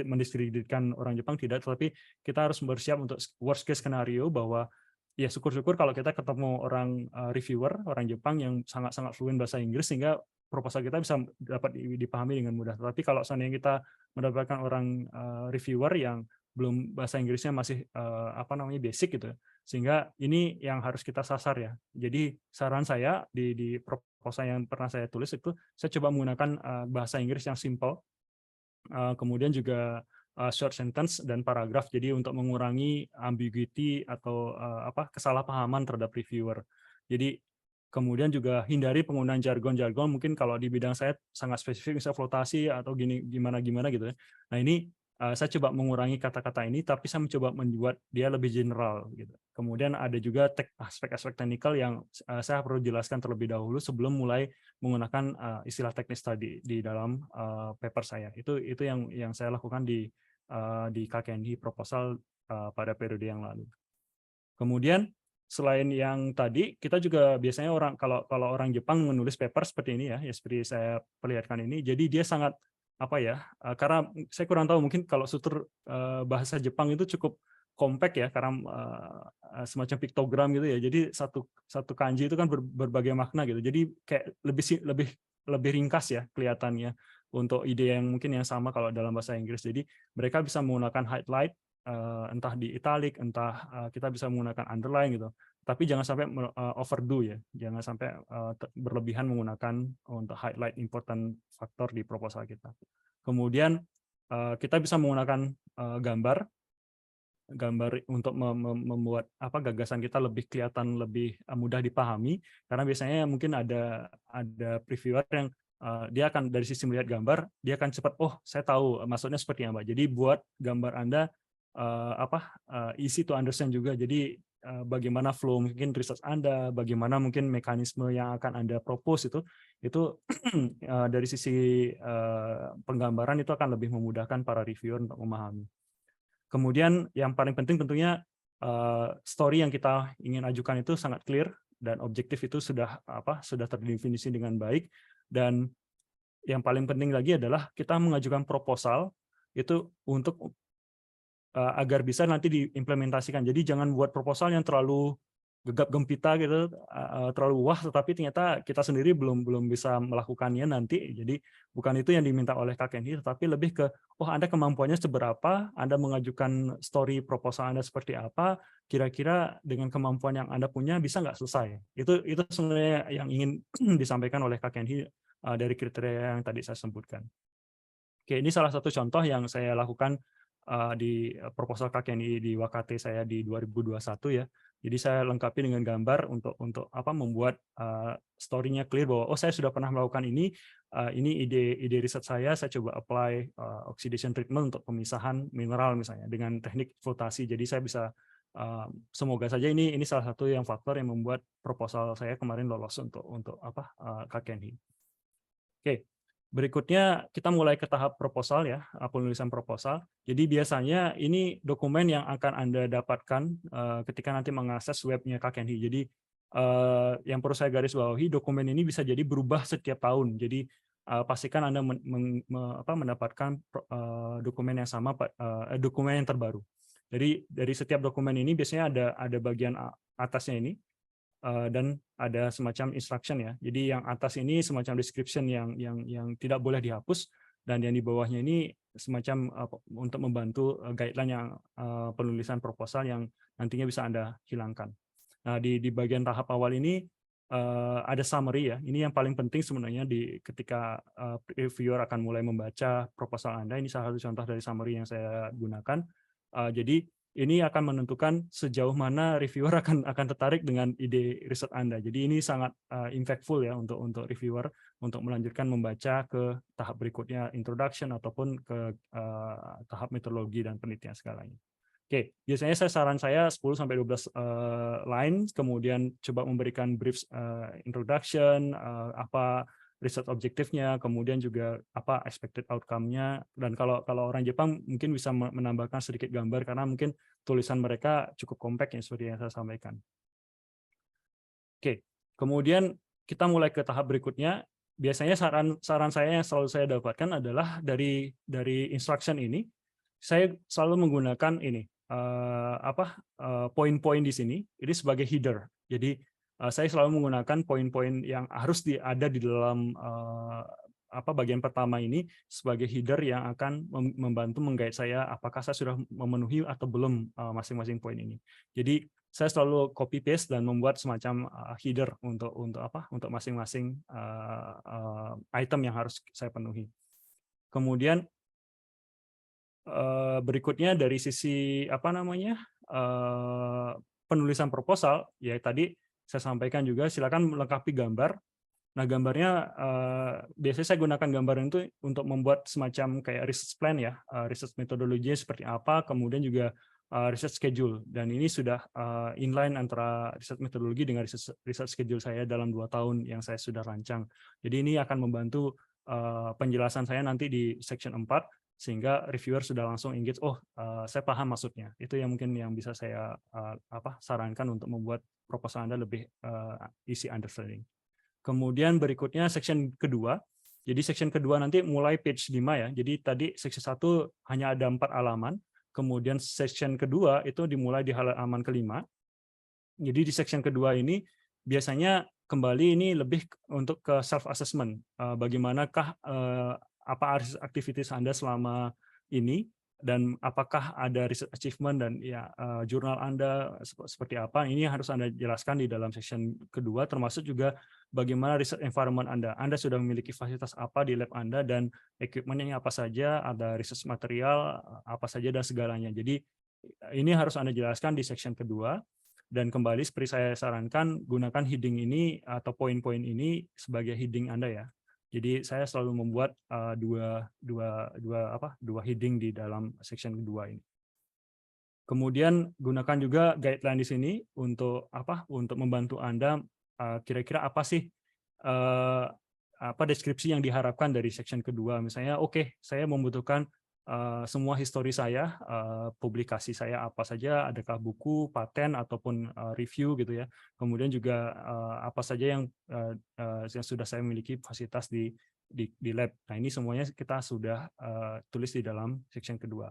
A: mendiskreditkan orang Jepang, tidak, tetapi kita harus bersiap untuk worst case scenario bahwa ya syukur-syukur kalau kita ketemu orang reviewer orang Jepang yang sangat-sangat fluent bahasa Inggris sehingga proposal kita bisa dapat dipahami dengan mudah. Tapi kalau seandainya kita mendapatkan orang reviewer yang belum bahasa Inggrisnya masih basic gitu, sehingga ini yang harus kita sasar ya. Jadi saran saya di proposal yang pernah saya tulis itu, saya coba menggunakan bahasa Inggris yang simple, kemudian juga short sentence dan paragraf. Jadi untuk mengurangi ambiguity atau kesalahpahaman terhadap reviewer. Jadi kemudian juga hindari penggunaan jargon-jargon, mungkin kalau di bidang saya sangat spesifik, misalnya flotasi atau gimana gitu ya. Nah ini saya coba mengurangi kata-kata ini, tapi saya mencoba membuat dia lebih general gitu. Kemudian ada juga aspek-aspek teknikal yang saya perlu jelaskan terlebih dahulu sebelum mulai menggunakan istilah teknis tadi di dalam paper saya. Itu yang saya lakukan di KKNHI proposal pada periode yang lalu. Kemudian selain yang tadi, kita juga biasanya kalau orang Jepang menulis paper seperti ini ya, seperti saya perlihatkan ini, jadi dia sangat karena saya kurang tahu, mungkin kalau sutur bahasa Jepang itu cukup compact ya, karena semacam piktogram gitu ya. Jadi satu kanji itu kan berbagai makna gitu. Jadi kayak lebih ringkas ya kelihatannya untuk ide yang mungkin yang sama kalau dalam bahasa Inggris. Jadi mereka bisa menggunakan highlight, entah di italic, entah kita bisa menggunakan underline gitu. Tapi jangan sampai overdo ya, jangan sampai berlebihan menggunakan untuk highlight important faktor di proposal kita. Kemudian kita bisa menggunakan gambar untuk membuat gagasan kita lebih kelihatan, lebih mudah dipahami, karena biasanya mungkin ada previewer yang dia akan dari sisi melihat gambar, dia akan cepat, oh saya tahu maksudnya seperti apa. Jadi buat gambar Anda easy to understand juga. Jadi bagaimana flow mungkin research Anda, bagaimana mungkin mekanisme yang akan Anda propose itu dari sisi penggambaran itu akan lebih memudahkan para reviewer untuk memahami. Kemudian yang paling penting tentunya story yang kita ingin ajukan itu sangat clear dan objektif, itu sudah terdefinisi dengan baik. Dan yang paling penting lagi adalah kita mengajukan proposal itu untuk agar bisa nanti diimplementasikan. Jadi jangan buat proposal yang terlalu gegap gempita gitu, terlalu wah, tetapi ternyata kita sendiri belum bisa melakukannya nanti. Jadi bukan itu yang diminta oleh KKNHI, tetapi lebih ke, oh Anda kemampuannya seberapa, Anda mengajukan story proposal Anda seperti apa, kira-kira dengan kemampuan yang Anda punya bisa nggak selesai. Itu sebenarnya yang ingin disampaikan oleh KKNHI dari kriteria yang tadi saya sebutkan. Oke, ini salah satu contoh yang saya lakukan di proposal KKNHI di Wakate saya di 2021 ya. Jadi saya lengkapi dengan gambar untuk membuat story-nya clear bahwa oh saya sudah pernah melakukan ini ide riset saya coba apply oxidation treatment untuk pemisahan mineral misalnya dengan teknik flotasi. Jadi saya bisa semoga saja ini salah satu yang faktor yang membuat proposal saya kemarin lolos untuk KKNHI. Oke. Berikutnya kita mulai ke tahap proposal ya, penulisan proposal. Jadi biasanya ini dokumen yang akan Anda dapatkan ketika nanti mengakses webnya KKNHI. Jadi yang perlu saya garis bawahi, dokumen ini bisa jadi berubah setiap tahun. Jadi pastikan Anda mendapatkan dokumen yang sama, dokumen yang terbaru. Jadi dari setiap dokumen ini biasanya ada bagian atasnya ini, dan ada semacam instruction ya. Jadi yang atas ini semacam description yang tidak boleh dihapus, dan yang di bawahnya ini semacam untuk membantu guideline yang penulisan proposal yang nantinya bisa Anda hilangkan. Nah, di bagian tahap awal ini ada summary ya. Ini yang paling penting sebenarnya ketika reviewer akan mulai membaca proposal Anda. Ini salah satu contoh dari summary yang saya gunakan. Jadi ini akan menentukan sejauh mana reviewer akan tertarik dengan ide riset Anda. Jadi ini sangat impactful ya untuk reviewer untuk melanjutkan membaca ke tahap berikutnya, introduction ataupun ke tahap metodologi dan penelitian segalanya. Oke, biasanya saran saya 10-12 line, kemudian coba memberikan brief introduction, apa riset objektifnya, kemudian juga apa expected outcome-nya, dan kalau orang Jepang mungkin bisa menambahkan sedikit gambar karena mungkin tulisan mereka cukup kompak ya seperti yang saya sampaikan. Oke, kemudian kita mulai ke tahap berikutnya. Biasanya saran saya yang selalu saya dapatkan adalah dari instruction ini, saya selalu menggunakan ini poin-poin di sini ini sebagai header. Jadi saya selalu menggunakan poin-poin yang harus ada di dalam bagian pertama ini sebagai header yang akan membantu menggait saya apakah saya sudah memenuhi atau belum masing-masing poin ini. Jadi saya selalu copy paste dan membuat semacam header untuk masing-masing item yang harus saya penuhi. Kemudian berikutnya dari sisi penulisan proposal, ya tadi saya sampaikan juga silakan melengkapi gambar. Nah, gambarnya biasanya saya gunakan gambar itu untuk membuat semacam kayak research plan ya, research metodologinya seperti apa, kemudian juga research schedule. Dan ini sudah inline antara research metodologi dengan research schedule saya dalam 2 tahun yang saya sudah rancang. Jadi ini akan membantu penjelasan saya nanti di section 4, sehingga reviewer sudah langsung engage, saya paham maksudnya. Itu yang mungkin yang bisa saya sarankan untuk membuat proposal Anda lebih easy understanding. Kemudian berikutnya section kedua. Jadi section kedua nanti mulai page 5 ya. Jadi tadi section 1 hanya ada 4 halaman. Kemudian section kedua itu dimulai di halaman kelima. Jadi di section kedua ini biasanya kembali ini lebih untuk ke self assessment. Bagaimanakah apa aktivitas Anda selama ini, dan apakah ada research achievement dan ya jurnal Anda seperti apa, ini harus Anda jelaskan di dalam section kedua, termasuk juga bagaimana research environment Anda. Anda sudah memiliki fasilitas apa di lab Anda dan equipment-nya apa saja, ada research material apa saja dan segalanya. Jadi ini harus Anda jelaskan di section kedua. Dan kembali seperti saya sarankan, gunakan heading ini atau poin-poin ini sebagai heading Anda ya. Jadi saya selalu membuat dua heading di dalam section kedua ini. Kemudian gunakan juga guideline di sini untuk membantu Anda kira-kira apa sih deskripsi yang diharapkan dari section kedua. Misalnya, saya membutuhkan semua histori saya, publikasi saya apa saja, adakah buku, paten ataupun review gitu ya. Kemudian juga apa saja yang sudah saya miliki fasilitas di lab. Nah, ini semuanya kita sudah tulis di dalam section kedua.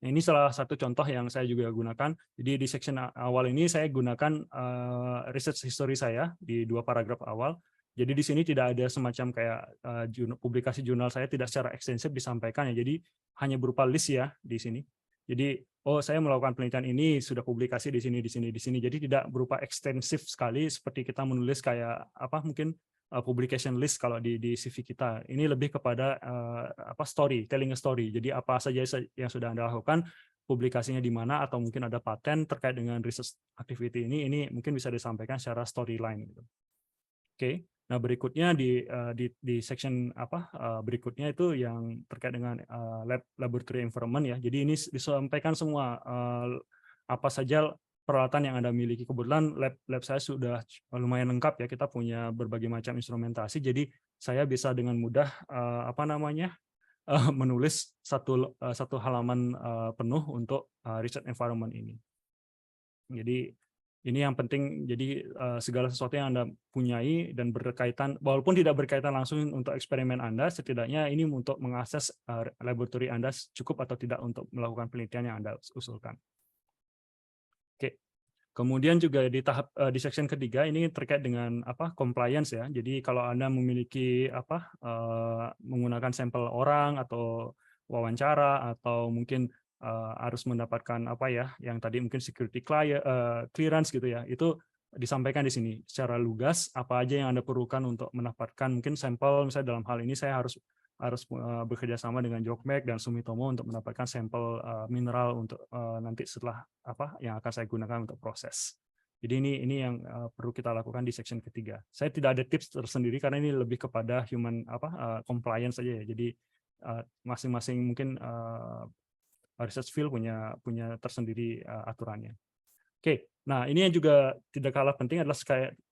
A: Nah, ini salah satu contoh yang saya juga gunakan. Jadi di section awal ini saya gunakan research history saya di 2 paragraf awal. Jadi di sini tidak ada semacam kayak publikasi jurnal saya tidak secara ekstensif disampaikan ya. Jadi hanya berupa list ya di sini. Jadi saya melakukan penelitian ini sudah publikasi di sini di sini di sini. Jadi tidak berupa ekstensif sekali seperti kita menulis kayak mungkin publication list kalau di CV kita. Ini lebih kepada story, telling a story. Jadi apa saja yang sudah Anda lakukan, publikasinya di mana, atau mungkin ada paten terkait dengan research activity ini mungkin bisa disampaikan secara storyline gitu. Oke. Nah, berikutnya di section berikutnya itu yang terkait dengan laboratory environment ya. Jadi ini disampaikan semua apa saja peralatan yang Anda miliki. Kebetulan lab saya sudah lumayan lengkap ya. Kita punya berbagai macam instrumentasi. Jadi saya bisa dengan mudah menulis satu halaman penuh untuk research environment ini. Jadi ini yang penting, jadi segala sesuatu yang Anda punyai dan berkaitan, walaupun tidak berkaitan langsung untuk eksperimen Anda, setidaknya ini untuk mengakses laboratori Anda cukup atau tidak untuk melakukan penelitian yang Anda usulkan. Oke. Kemudian juga di tahap di section ketiga ini terkait dengan compliance ya. Jadi kalau Anda memiliki menggunakan sampel orang atau wawancara atau mungkin harus mendapatkan yang tadi mungkin security clearance gitu ya, itu disampaikan di sini secara lugas apa aja yang Anda perlukan untuk mendapatkan mungkin sampel. Misalnya dalam hal ini saya harus harus bekerja sama dengan Jokmek dan Sumitomo untuk mendapatkan sampel mineral untuk nanti setelah yang akan saya gunakan untuk proses. Jadi ini yang perlu kita lakukan di section ketiga. Saya tidak ada tips tersendiri karena ini lebih kepada human compliance saja ya. Jadi masing-masing mungkin research field punya tersendiri aturannya. Oke, nah ini yang juga tidak kalah penting adalah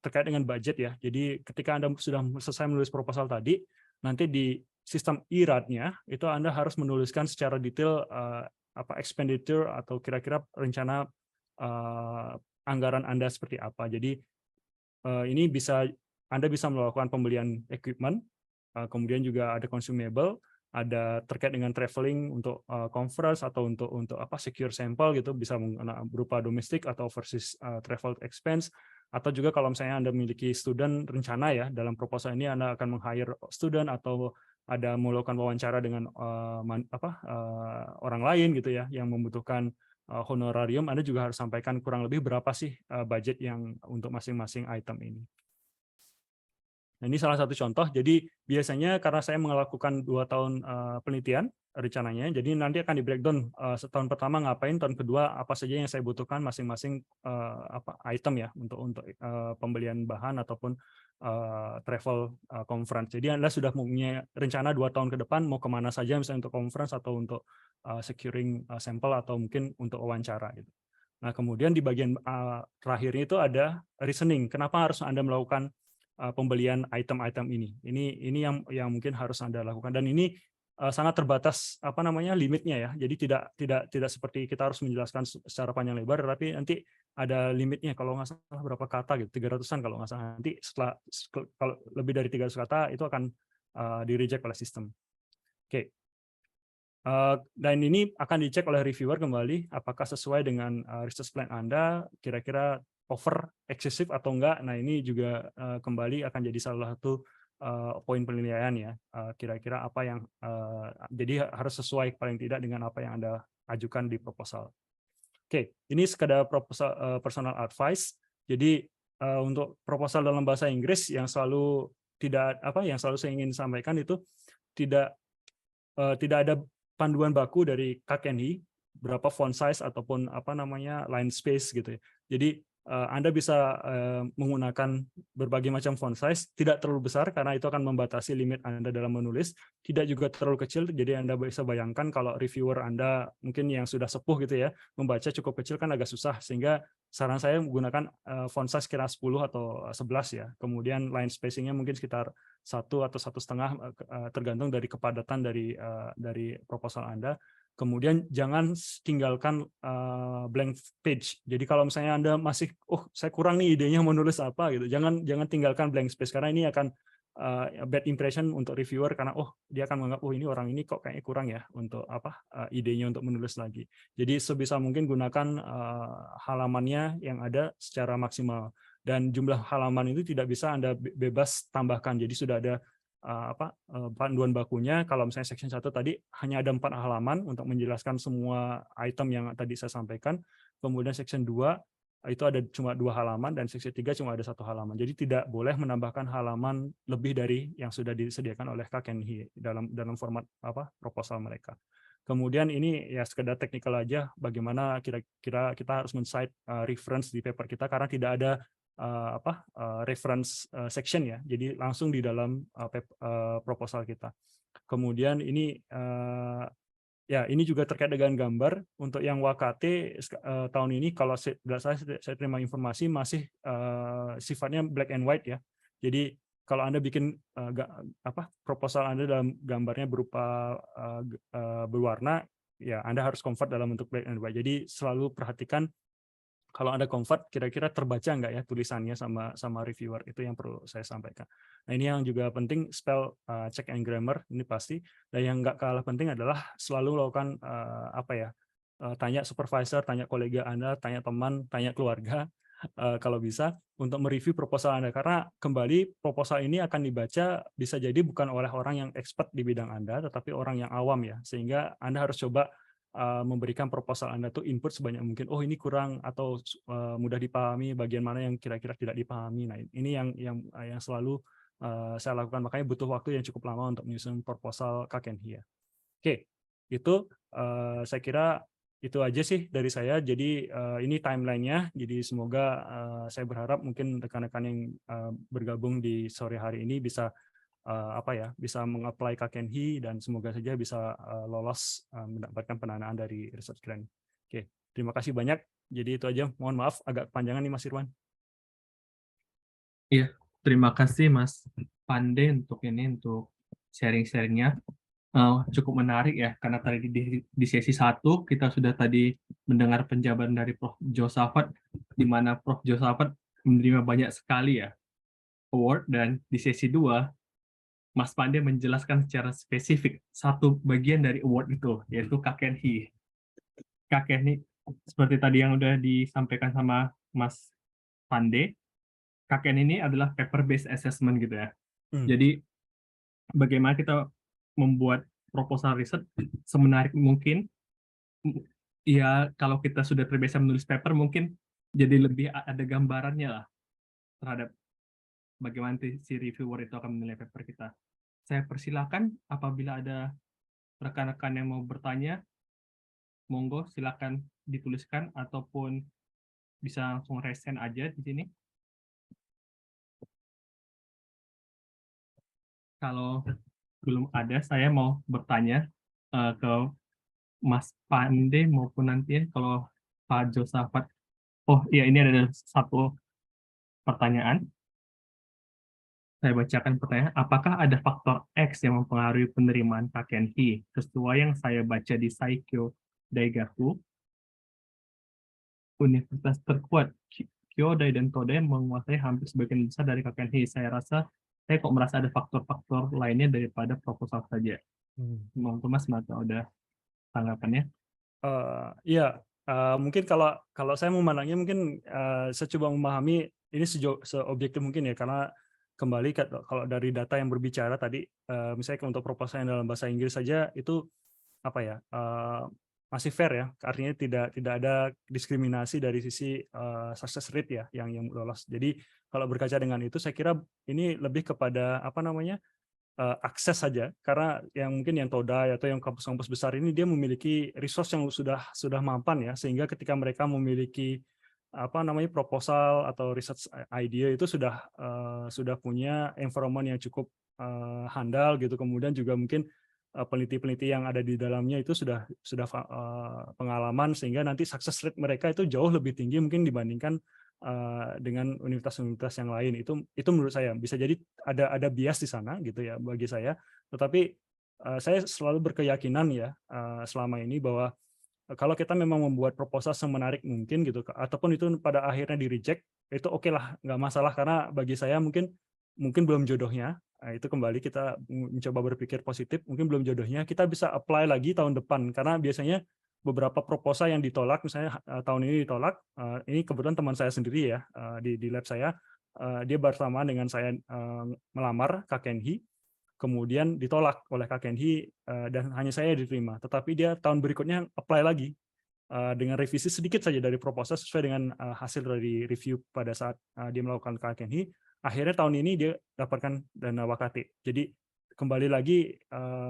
A: terkait dengan budget ya. Jadi ketika Anda sudah selesai menulis proposal tadi, nanti di sistem IRAD-nya itu Anda harus menuliskan secara detail expenditure atau kira-kira rencana anggaran Anda seperti apa. Jadi ini Anda bisa melakukan pembelian equipment, kemudian juga ada consumable, ada terkait dengan traveling untuk conference atau untuk secure sampel gitu, bisa berupa domestik atau versus travel expense, atau juga kalau misalnya Anda memiliki student rencana ya dalam proposal ini Anda akan meng-hire student atau ada melakukan wawancara dengan orang lain gitu ya yang membutuhkan honorarium, Anda juga harus sampaikan kurang lebih berapa sih budget yang untuk masing-masing item ini. Nah, ini salah satu contoh. Jadi biasanya karena saya melakukan 2 tahun penelitian rencananya, jadi nanti akan di breakdown setahun pertama ngapain, tahun kedua apa saja yang saya butuhkan masing-masing item ya untuk pembelian bahan ataupun travel conference. Jadi Anda sudah punya rencana 2 tahun ke depan mau kemana saja, misalnya untuk conference atau untuk securing sampel atau mungkin untuk wawancara gitu. Nah, kemudian di bagian terakhirnya itu ada reasoning. Kenapa harus Anda melakukan pembelian item-item ini? Ini yang mungkin harus Anda lakukan, dan ini sangat terbatas limitnya ya. Jadi tidak seperti kita harus menjelaskan secara panjang lebar, tapi nanti ada limitnya, kalau nggak salah berapa kata gitu, 300-an kalau nggak salah. Nanti kalau lebih dari 300 kata itu akan di reject oleh sistem. Oke. Dan ini akan dicek oleh reviewer kembali apakah sesuai dengan research plan Anda, kira-kira over eksesif atau enggak. Nah, ini juga kembali akan jadi salah satu poin penilaian ya. Kira-kira apa yang jadi harus sesuai paling tidak dengan apa yang Anda ajukan di proposal. Oke, ini sekedar proposal personal advice. Jadi untuk proposal dalam bahasa Inggris yang selalu yang selalu saya ingin sampaikan itu tidak ada panduan baku dari KKNI berapa font size ataupun line space gitu ya. Jadi Anda bisa menggunakan berbagai macam font size, tidak terlalu besar karena itu akan membatasi limit Anda dalam menulis, tidak juga terlalu kecil, jadi Anda bisa bayangkan kalau reviewer Anda mungkin yang sudah sepuh gitu ya, membaca cukup kecil kan agak susah, sehingga saran saya menggunakan font size kira 10 atau 11 ya. Kemudian line spacing-nya mungkin sekitar 1 atau 1,5 tergantung dari kepadatan dari proposal Anda. Kemudian jangan tinggalkan blank page. Jadi kalau misalnya Anda masih, saya kurang nih idenya mau nulis apa gitu, jangan tinggalkan blank space karena ini akan bad impression untuk reviewer karena dia akan menganggap ini orang ini kok kayaknya kurang ya untuk idenya untuk menulis lagi. Jadi sebisa mungkin gunakan halamannya yang ada secara maksimal, dan jumlah halaman itu tidak bisa Anda bebas tambahkan. Jadi sudah ada panduan bakunya. Kalau misalnya section 1 tadi hanya ada 4 halaman untuk menjelaskan semua item yang tadi saya sampaikan. Kemudian section 2 itu ada cuma 2 halaman, dan section 3 cuma ada 1 halaman. Jadi tidak boleh menambahkan halaman lebih dari yang sudah disediakan oleh KKNI dalam format proposal mereka. Kemudian ini ya sekedar teknikal aja, bagaimana kira-kira kita harus men-cite reference di paper kita, karena tidak ada reference section ya, jadi langsung di dalam proposal kita. Kemudian ini ini juga terkait dengan gambar. Untuk yang WKT tahun ini kalau saya terima informasi masih sifatnya black and white ya. Jadi kalau Anda bikin proposal Anda dalam gambarnya berupa berwarna, ya Anda harus convert dalam bentuk black and white. Jadi selalu perhatikan kalau Anda convert, kira-kira terbaca nggak ya tulisannya sama reviewer, itu yang perlu saya sampaikan. Nah, ini yang juga penting, spell check and grammar, ini pasti. Dan yang nggak kalah penting adalah selalu melakukan tanya supervisor, tanya kolega Anda, tanya teman, tanya keluarga, kalau bisa, untuk mereview proposal Anda. Karena kembali proposal ini akan dibaca bisa jadi bukan oleh orang yang expert di bidang Anda, tetapi orang yang awam ya. Sehingga Anda harus coba memberikan proposal Anda tuh input sebanyak mungkin. Ini kurang atau mudah dipahami, bagian mana yang kira-kira tidak dipahami. Nah, ini yang selalu saya lakukan. Makanya butuh waktu yang cukup lama untuk menyusun proposal Kakenhi ya. Oke, itu saya kira itu aja sih dari saya. Jadi ini timeline-nya. Jadi semoga saya berharap mungkin rekan-rekan yang bergabung di sore hari ini bisa bisa mengapply Kakenhi dan semoga saja bisa lolos mendapatkan pendanaan dari research grant. Oke, terima kasih banyak. Jadi itu aja. Mohon maaf agak kepanjangan nih Mas Irwan.
B: Iya, terima kasih Mas Pande untuk sharing-sharingnya. Cukup menarik ya, karena tadi di sesi 1 kita sudah tadi mendengar penjabaran dari Prof. Josafat, di mana Prof. Josafat menerima banyak sekali ya award, dan di sesi 2 Mas Pande menjelaskan secara spesifik satu bagian dari award itu, yaitu Kakenhi. Kakenhi, seperti tadi yang udah disampaikan sama Mas Pande, Kaken ini adalah paper-based assessment gitu ya.
A: Hmm.
B: Jadi bagaimana kita membuat proposal riset semenarik mungkin. Ya, kalau kita sudah terbiasa menulis paper, mungkin jadi lebih ada gambarannya lah terhadap bagaimana si reviewer itu akan menilai paper kita. Saya persilakan apabila ada rekan-rekan yang mau bertanya, monggo silakan dituliskan ataupun bisa langsung raise hand aja di sini. Kalau belum ada, saya mau bertanya ke Mas Pande maupun nanti kalau Pak Josafat. Oh iya, ini ada satu pertanyaan. Saya bacakan pertanyaan. Apakah ada faktor X yang mempengaruhi penerimaan Kakenhi? Sesuai yang saya baca di Saikyo Daigaku, universitas terkuat Kyodai dan Todai menguasai hampir sebagian besar dari Kakenhi. Saya rasa saya kok merasa ada faktor-faktor lainnya daripada proposal saja. Mungkin Mas Mata ada tanggapannya?
A: Iya, mungkin kalau saya memandangnya mungkin saya coba memahami ini seobjektif mungkin ya, karena kembali kalau dari data yang berbicara tadi, misalnya untuk proposal yang dalam bahasa Inggris saja itu masih fair ya, artinya tidak ada diskriminasi dari sisi success rate ya yang lolos. Jadi kalau berkaca dengan itu, saya kira ini lebih kepada akses saja, karena mungkin yang Todai atau yang kampus-kampus besar ini dia memiliki resource yang sudah mampan ya, sehingga ketika mereka memiliki proposal atau research idea itu sudah punya environment yang cukup handal gitu. Kemudian juga mungkin peneliti-peneliti yang ada di dalamnya itu sudah pengalaman, sehingga nanti success rate mereka itu jauh lebih tinggi mungkin dibandingkan dengan universitas-universitas yang lain. Itu menurut saya bisa jadi ada bias di sana gitu ya bagi saya. Tetapi saya selalu berkeyakinan ya selama ini bahwa kalau kita memang membuat proposal semenarik mungkin gitu, ataupun itu pada akhirnya di reject, itu oke lah, nggak masalah, karena bagi saya mungkin belum jodohnya. Itu kembali kita mencoba berpikir positif, mungkin belum jodohnya, kita bisa apply lagi tahun depan, karena biasanya beberapa proposal yang ditolak, misalnya tahun ini ditolak, ini kebetulan teman saya sendiri ya, di lab saya, dia bersamaan dengan saya melamar Kakenhi, kemudian ditolak oleh Kakenhi dan hanya saya diterima. Tetapi dia tahun berikutnya apply lagi dengan revisi sedikit saja dari proposal sesuai dengan hasil dari review pada saat dia melakukan Kakenhi. Akhirnya tahun ini dia dapatkan dana Wakate. Jadi kembali lagi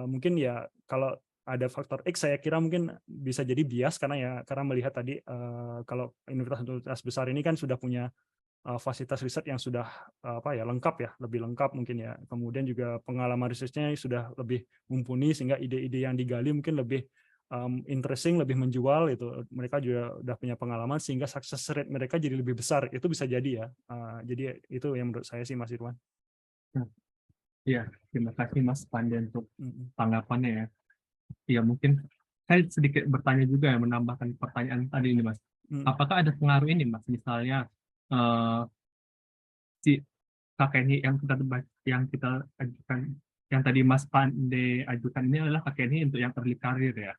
A: mungkin ya kalau ada faktor X, saya kira mungkin bisa jadi bias karena melihat tadi kalau universitas besar ini kan sudah punya fasilitas riset yang sudah lengkap ya, lebih lengkap mungkin ya. Kemudian juga pengalaman risetnya sudah lebih mumpuni, sehingga ide-ide yang digali mungkin lebih interesting, lebih menjual itu. Mereka juga udah punya pengalaman sehingga success rate mereka jadi lebih besar. Itu bisa jadi ya. Jadi itu yang menurut saya sih Mas Irwan.
B: Ya, terima kasih Mas Pande untuk tanggapannya ya. Ya, mungkin saya sedikit bertanya juga ya, menambahkan pertanyaan tadi ini Mas. Apakah ada pengaruh ini Mas, misalnya si Kakenhi yang kita ajukan, yang tadi Mas Pande ajukan ini adalah Kakenhi untuk yang early career ya.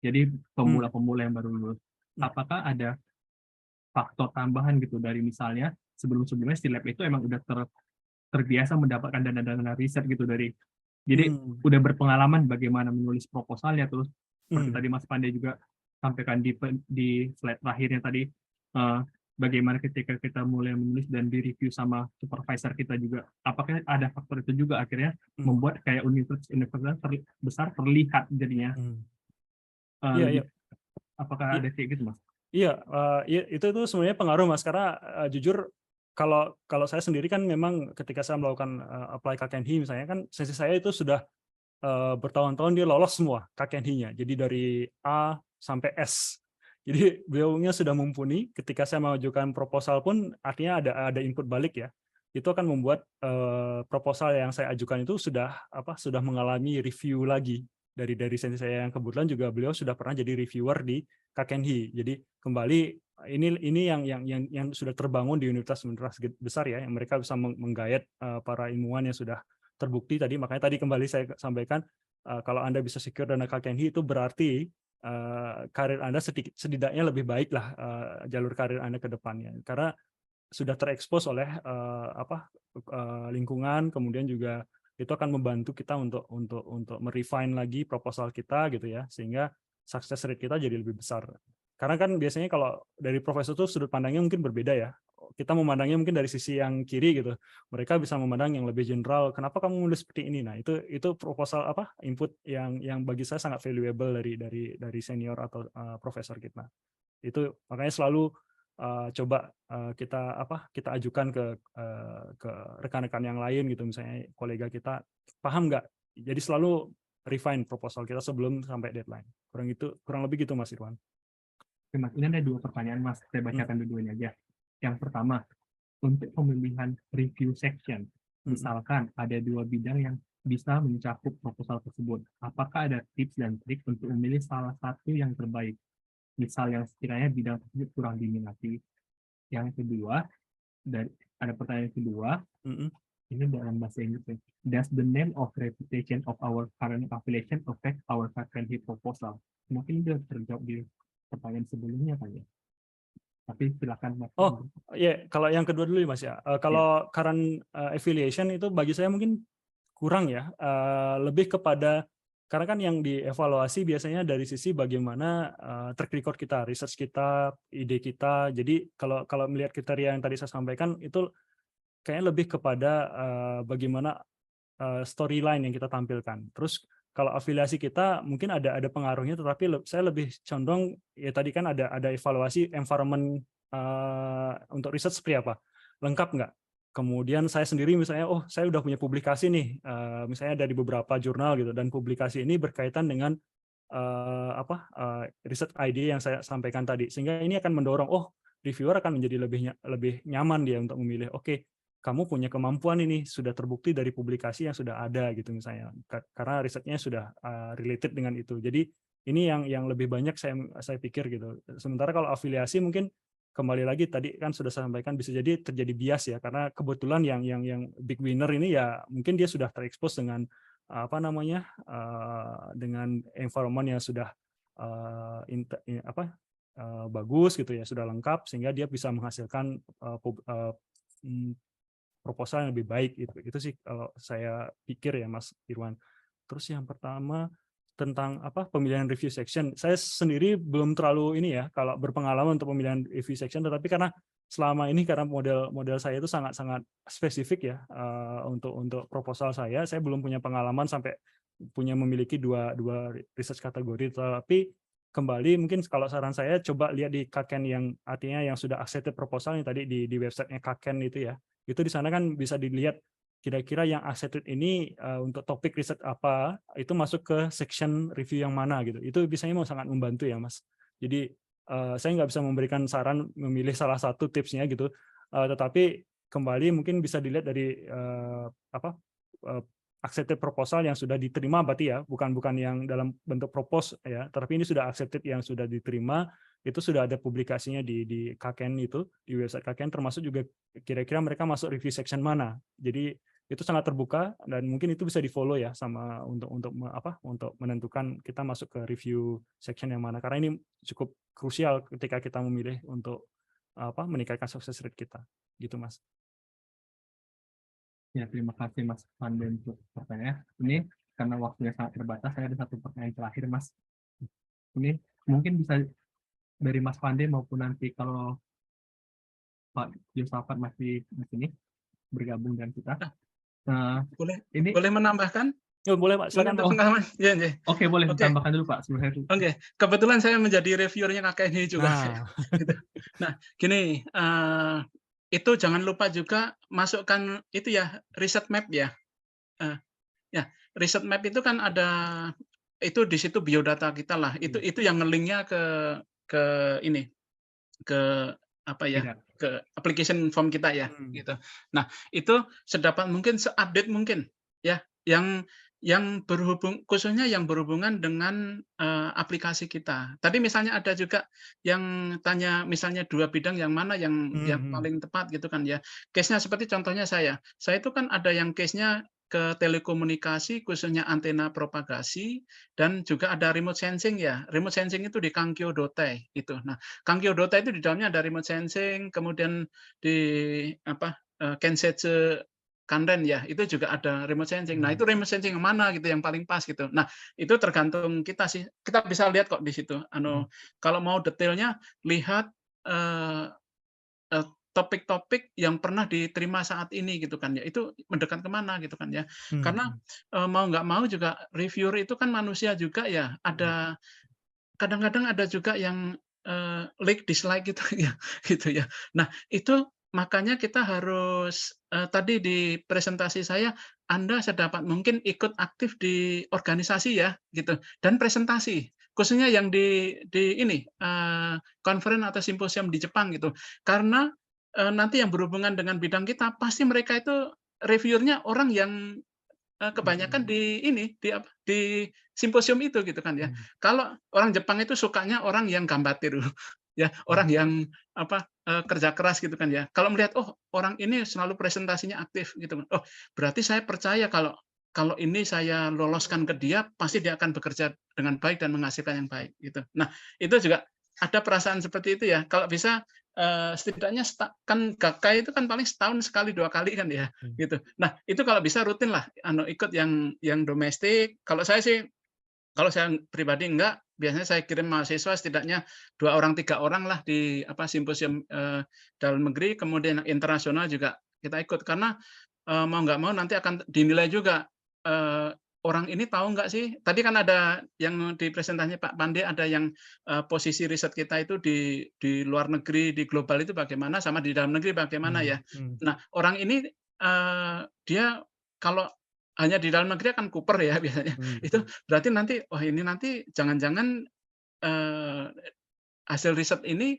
B: Jadi pemula-pemula yang baru lulus. Apakah ada faktor tambahan gitu dari misalnya sebelum-sebelumnya si lab itu emang udah terbiasa mendapatkan dana-dana riset gitu jadi udah berpengalaman bagaimana menulis proposalnya, terus seperti tadi Mas Pande juga sampaikan di slide terakhirnya tadi bagaimana ketika kita mulai menulis dan di-review sama supervisor kita juga. Apakah ada faktor itu juga akhirnya
A: Hmm,
B: membuat kayak universitas besar terlihat jadinya,
A: hmm. Iya, iya.
B: lebih apakah ada kayak gitu, Mas?
A: Iya, itu sebenarnya pengaruh Mas, karena jujur kalau kalau saya sendiri kan memang ketika saya melakukan apply KKNHI misalnya kan sesi saya itu sudah bertahun-tahun dia lolos semua KKNHI-nya. Jadi dari A sampai S. Jadi beliaunya sudah mumpuni. Ketika saya mengajukan proposal pun artinya ada input balik ya. Itu akan membuat proposal yang saya ajukan itu sudah mengalami review lagi dari sesi saya yang kebetulan juga beliau sudah pernah jadi reviewer di KKNHI. Jadi kembali ini yang sudah terbangun di universitas besar ya, yang mereka bisa menggayat para ilmuwan yang sudah terbukti tadi. Makanya tadi kembali saya sampaikan kalau Anda bisa secure dana KKNHI itu berarti karir Anda setidaknya lebih baik lah jalur karir Anda ke depannya, karena sudah terekspos oleh lingkungan, kemudian juga itu akan membantu kita untuk merefine lagi proposal kita gitu ya, sehingga success rate kita jadi lebih besar. Karena kan biasanya kalau dari profesor tuh sudut pandangnya mungkin berbeda ya. Kita memandangnya mungkin dari sisi yang kiri gitu. Mereka bisa memandang yang lebih general. Kenapa kamu menulis seperti ini? Nah, itu proposal input yang bagi saya sangat valuable dari senior atau profesor kita. Itu makanya selalu coba kita ajukan ke rekan-rekan yang lain gitu, misalnya kolega kita paham nggak, jadi selalu refine proposal kita sebelum sampai deadline, kurang lebih gitu Mas Irwan.
B: Oke, Mas, ini ada 2 pertanyaan, Mas. Saya
A: Hmm,
B: bacakan dua-duanya aja. Yang pertama, untuk pemilihan review section,
A: hmm.
B: misalkan ada 2 bidang yang bisa mencakup proposal tersebut. Apakah ada tips dan trik untuk memilih salah satu yang terbaik? Misal yang sekiranya bidang tersebut kurang diminati. Yang kedua, dan ada pertanyaan kedua,
A: Hmm.
B: ini dalam bahasa Inggris ya. Does the name of reputation of our current affiliation affect our faculty proposal? Mungkin udah terjawab di pertanyaan sebelumnya kan ya. Tapi silakan Mas.
A: Oh ya, kalau yang kedua dulu ya Mas ya.
B: Ya,
A: Kalau current affiliation itu bagi saya mungkin kurang ya, lebih kepada karena kan yang dievaluasi biasanya dari sisi bagaimana track record kita, research kita, ide kita. Jadi kalau kalau melihat kriteria yang tadi saya sampaikan itu kayaknya lebih kepada bagaimana storyline yang kita tampilkan. Terus kalau afiliasi kita mungkin ada pengaruhnya, tetapi saya lebih condong ya tadi kan ada evaluasi environment untuk riset seperti apa, lengkap nggak? Kemudian saya sendiri misalnya, oh saya udah punya publikasi nih, misalnya dari beberapa jurnal gitu, dan publikasi ini berkaitan dengan riset ide yang saya sampaikan tadi, sehingga ini akan mendorong, oh reviewer akan menjadi lebih nyaman dia untuk memilih, oke kamu punya kemampuan ini sudah terbukti dari publikasi yang sudah ada gitu misalnya, karena risetnya sudah related dengan itu. Jadi ini yang lebih banyak saya pikir gitu. Sementara kalau afiliasi mungkin kembali lagi tadi kan sudah saya sampaikan bisa jadi terjadi bias ya, karena kebetulan yang big winner ini ya mungkin dia sudah terekspos dengan dengan environment yang sudah bagus gitu ya, sudah lengkap sehingga dia bisa menghasilkan proposal yang lebih baik. Itu sih kalau saya pikir ya Mas Irwan. Terus yang pertama tentang pemilihan review section, saya sendiri belum terlalu ini ya kalau berpengalaman untuk pemilihan review section, tetapi karena selama ini karena model saya itu sangat spesifik ya untuk proposal saya belum punya pengalaman sampai memiliki dua research kategori. Tapi kembali mungkin kalau saran saya coba lihat di Kaken yang artinya yang sudah accepted proposal yang tadi di websitenya Kaken itu ya, itu di sana kan bisa dilihat kira-kira yang accepted ini untuk topik riset apa, itu masuk ke section review yang mana gitu. Itu biasanya mau sangat membantu ya Mas. Jadi saya nggak bisa memberikan saran memilih salah satu tipsnya gitu, tetapi kembali mungkin bisa dilihat dari accepted proposal yang sudah diterima berarti ya, bukan yang dalam bentuk propose ya, tetapi ini sudah accepted yang sudah diterima, itu sudah ada publikasinya di Kaken itu, di website Kaken, termasuk juga kira-kira mereka masuk review section mana. Jadi itu sangat terbuka dan mungkin itu bisa di-follow ya sama untuk menentukan kita masuk ke review section yang mana, karena ini cukup krusial ketika kita memilih untuk meningkatkan success rate kita. Gitu Mas.
B: ya, terima kasih Mas Pande untuk pertanyaan. Ini karena waktunya sangat terbatas, saya ada satu pertanyaan terakhir, Mas. Ini mungkin bisa dari Mas Pande maupun nanti kalau Pak Yosafat masih di sini bergabung dengan kita.
C: Ah,
B: Nah,
C: boleh
B: ini
C: boleh menambahkan?
A: Oh, boleh Pak,
C: Boleh
A: silakan
C: untuk
A: Pak.
C: pengalaman? Ya, ya.
B: oke, boleh
C: Oke.
B: tambahkan dulu Pak sebelum saya.
C: Oke, kebetulan saya menjadi reviewernya KKNI juga.
A: Nah,
C: Gitu. Nah, gini, itu jangan lupa juga masukkan itu ya, riset map ya. Eh, ya, riset map itu kan ada, itu di situ biodata kita lah. Itu yang nge-linknya ke ini, ke apa ya,
B: Tidak.
C: ke application form kita ya, gitu. Nah, itu sedapat mungkin, seupdate mungkin ya, yang khususnya yang berhubungan dengan aplikasi kita. Tadi misalnya ada juga yang tanya misalnya 2 bidang yang mana yang paling tepat gitu kan ya. Case-nya seperti contohnya saya itu kan ada yang case-nya ke telekomunikasi khususnya antena propagasi, dan juga ada remote sensing ya. Remote sensing itu di Kangkyo Dotai itu. Nah, Kangkyo Dota itu di dalamnya ada remote sensing, kemudian di Kensetsu Kanren ya, itu juga ada remote sensing. Nah, itu remote sensing yang mana gitu yang paling pas gitu. Nah, itu tergantung kita sih. Kita bisa lihat kok di situ. Kalau mau detailnya lihat topik-topik yang pernah diterima saat ini gitu kan ya. Itu mendekat kemana gitu kan ya. Karena mau nggak mau juga reviewer itu kan manusia juga ya. Ada kadang-kadang ada juga yang like dislike gitu ya, gitu ya. Nah, itu makanya kita harus tadi di presentasi saya, Anda sedapat mungkin ikut aktif di organisasi ya, gitu, dan presentasi. Khususnya yang di ini conference atau simposium di Jepang gitu. Karena nanti yang berhubungan dengan bidang kita, pasti mereka itu reviewernya orang yang kebanyakan di ini, di simposium itu gitu kan ya. Kalau orang Jepang itu sukanya orang yang gambatir ya, orang yang kerja keras gitu kan ya. Kalau melihat oh orang ini selalu presentasinya aktif gitu kan. Oh, berarti saya percaya kalau ini saya loloskan ke dia, pasti dia akan bekerja dengan baik dan menghasilkan yang baik gitu. Nah, itu juga ada perasaan seperti itu ya. Kalau bisa setidaknya kan Gakkai itu kan paling setahun sekali 2 kali kan ya, gitu. Nah, itu kalau bisa rutin lah, ikut yang domestik. Kalau saya pribadi enggak, biasanya saya kirim mahasiswa setidaknya 2 orang 3 orang lah di simposium dalam negeri, kemudian internasional juga kita ikut. Karena mau nggak mau nanti akan dinilai juga orang ini tahu nggak sih? Tadi kan ada yang di presentasinya Pak Pande, ada yang posisi riset kita itu di luar negeri, di global itu bagaimana, sama di dalam negeri bagaimana ya. Nah, orang ini dia kalau hanya di dalam negeri akan kuper ya biasanya. Itu berarti nanti, oh ini nanti jangan-jangan hasil riset ini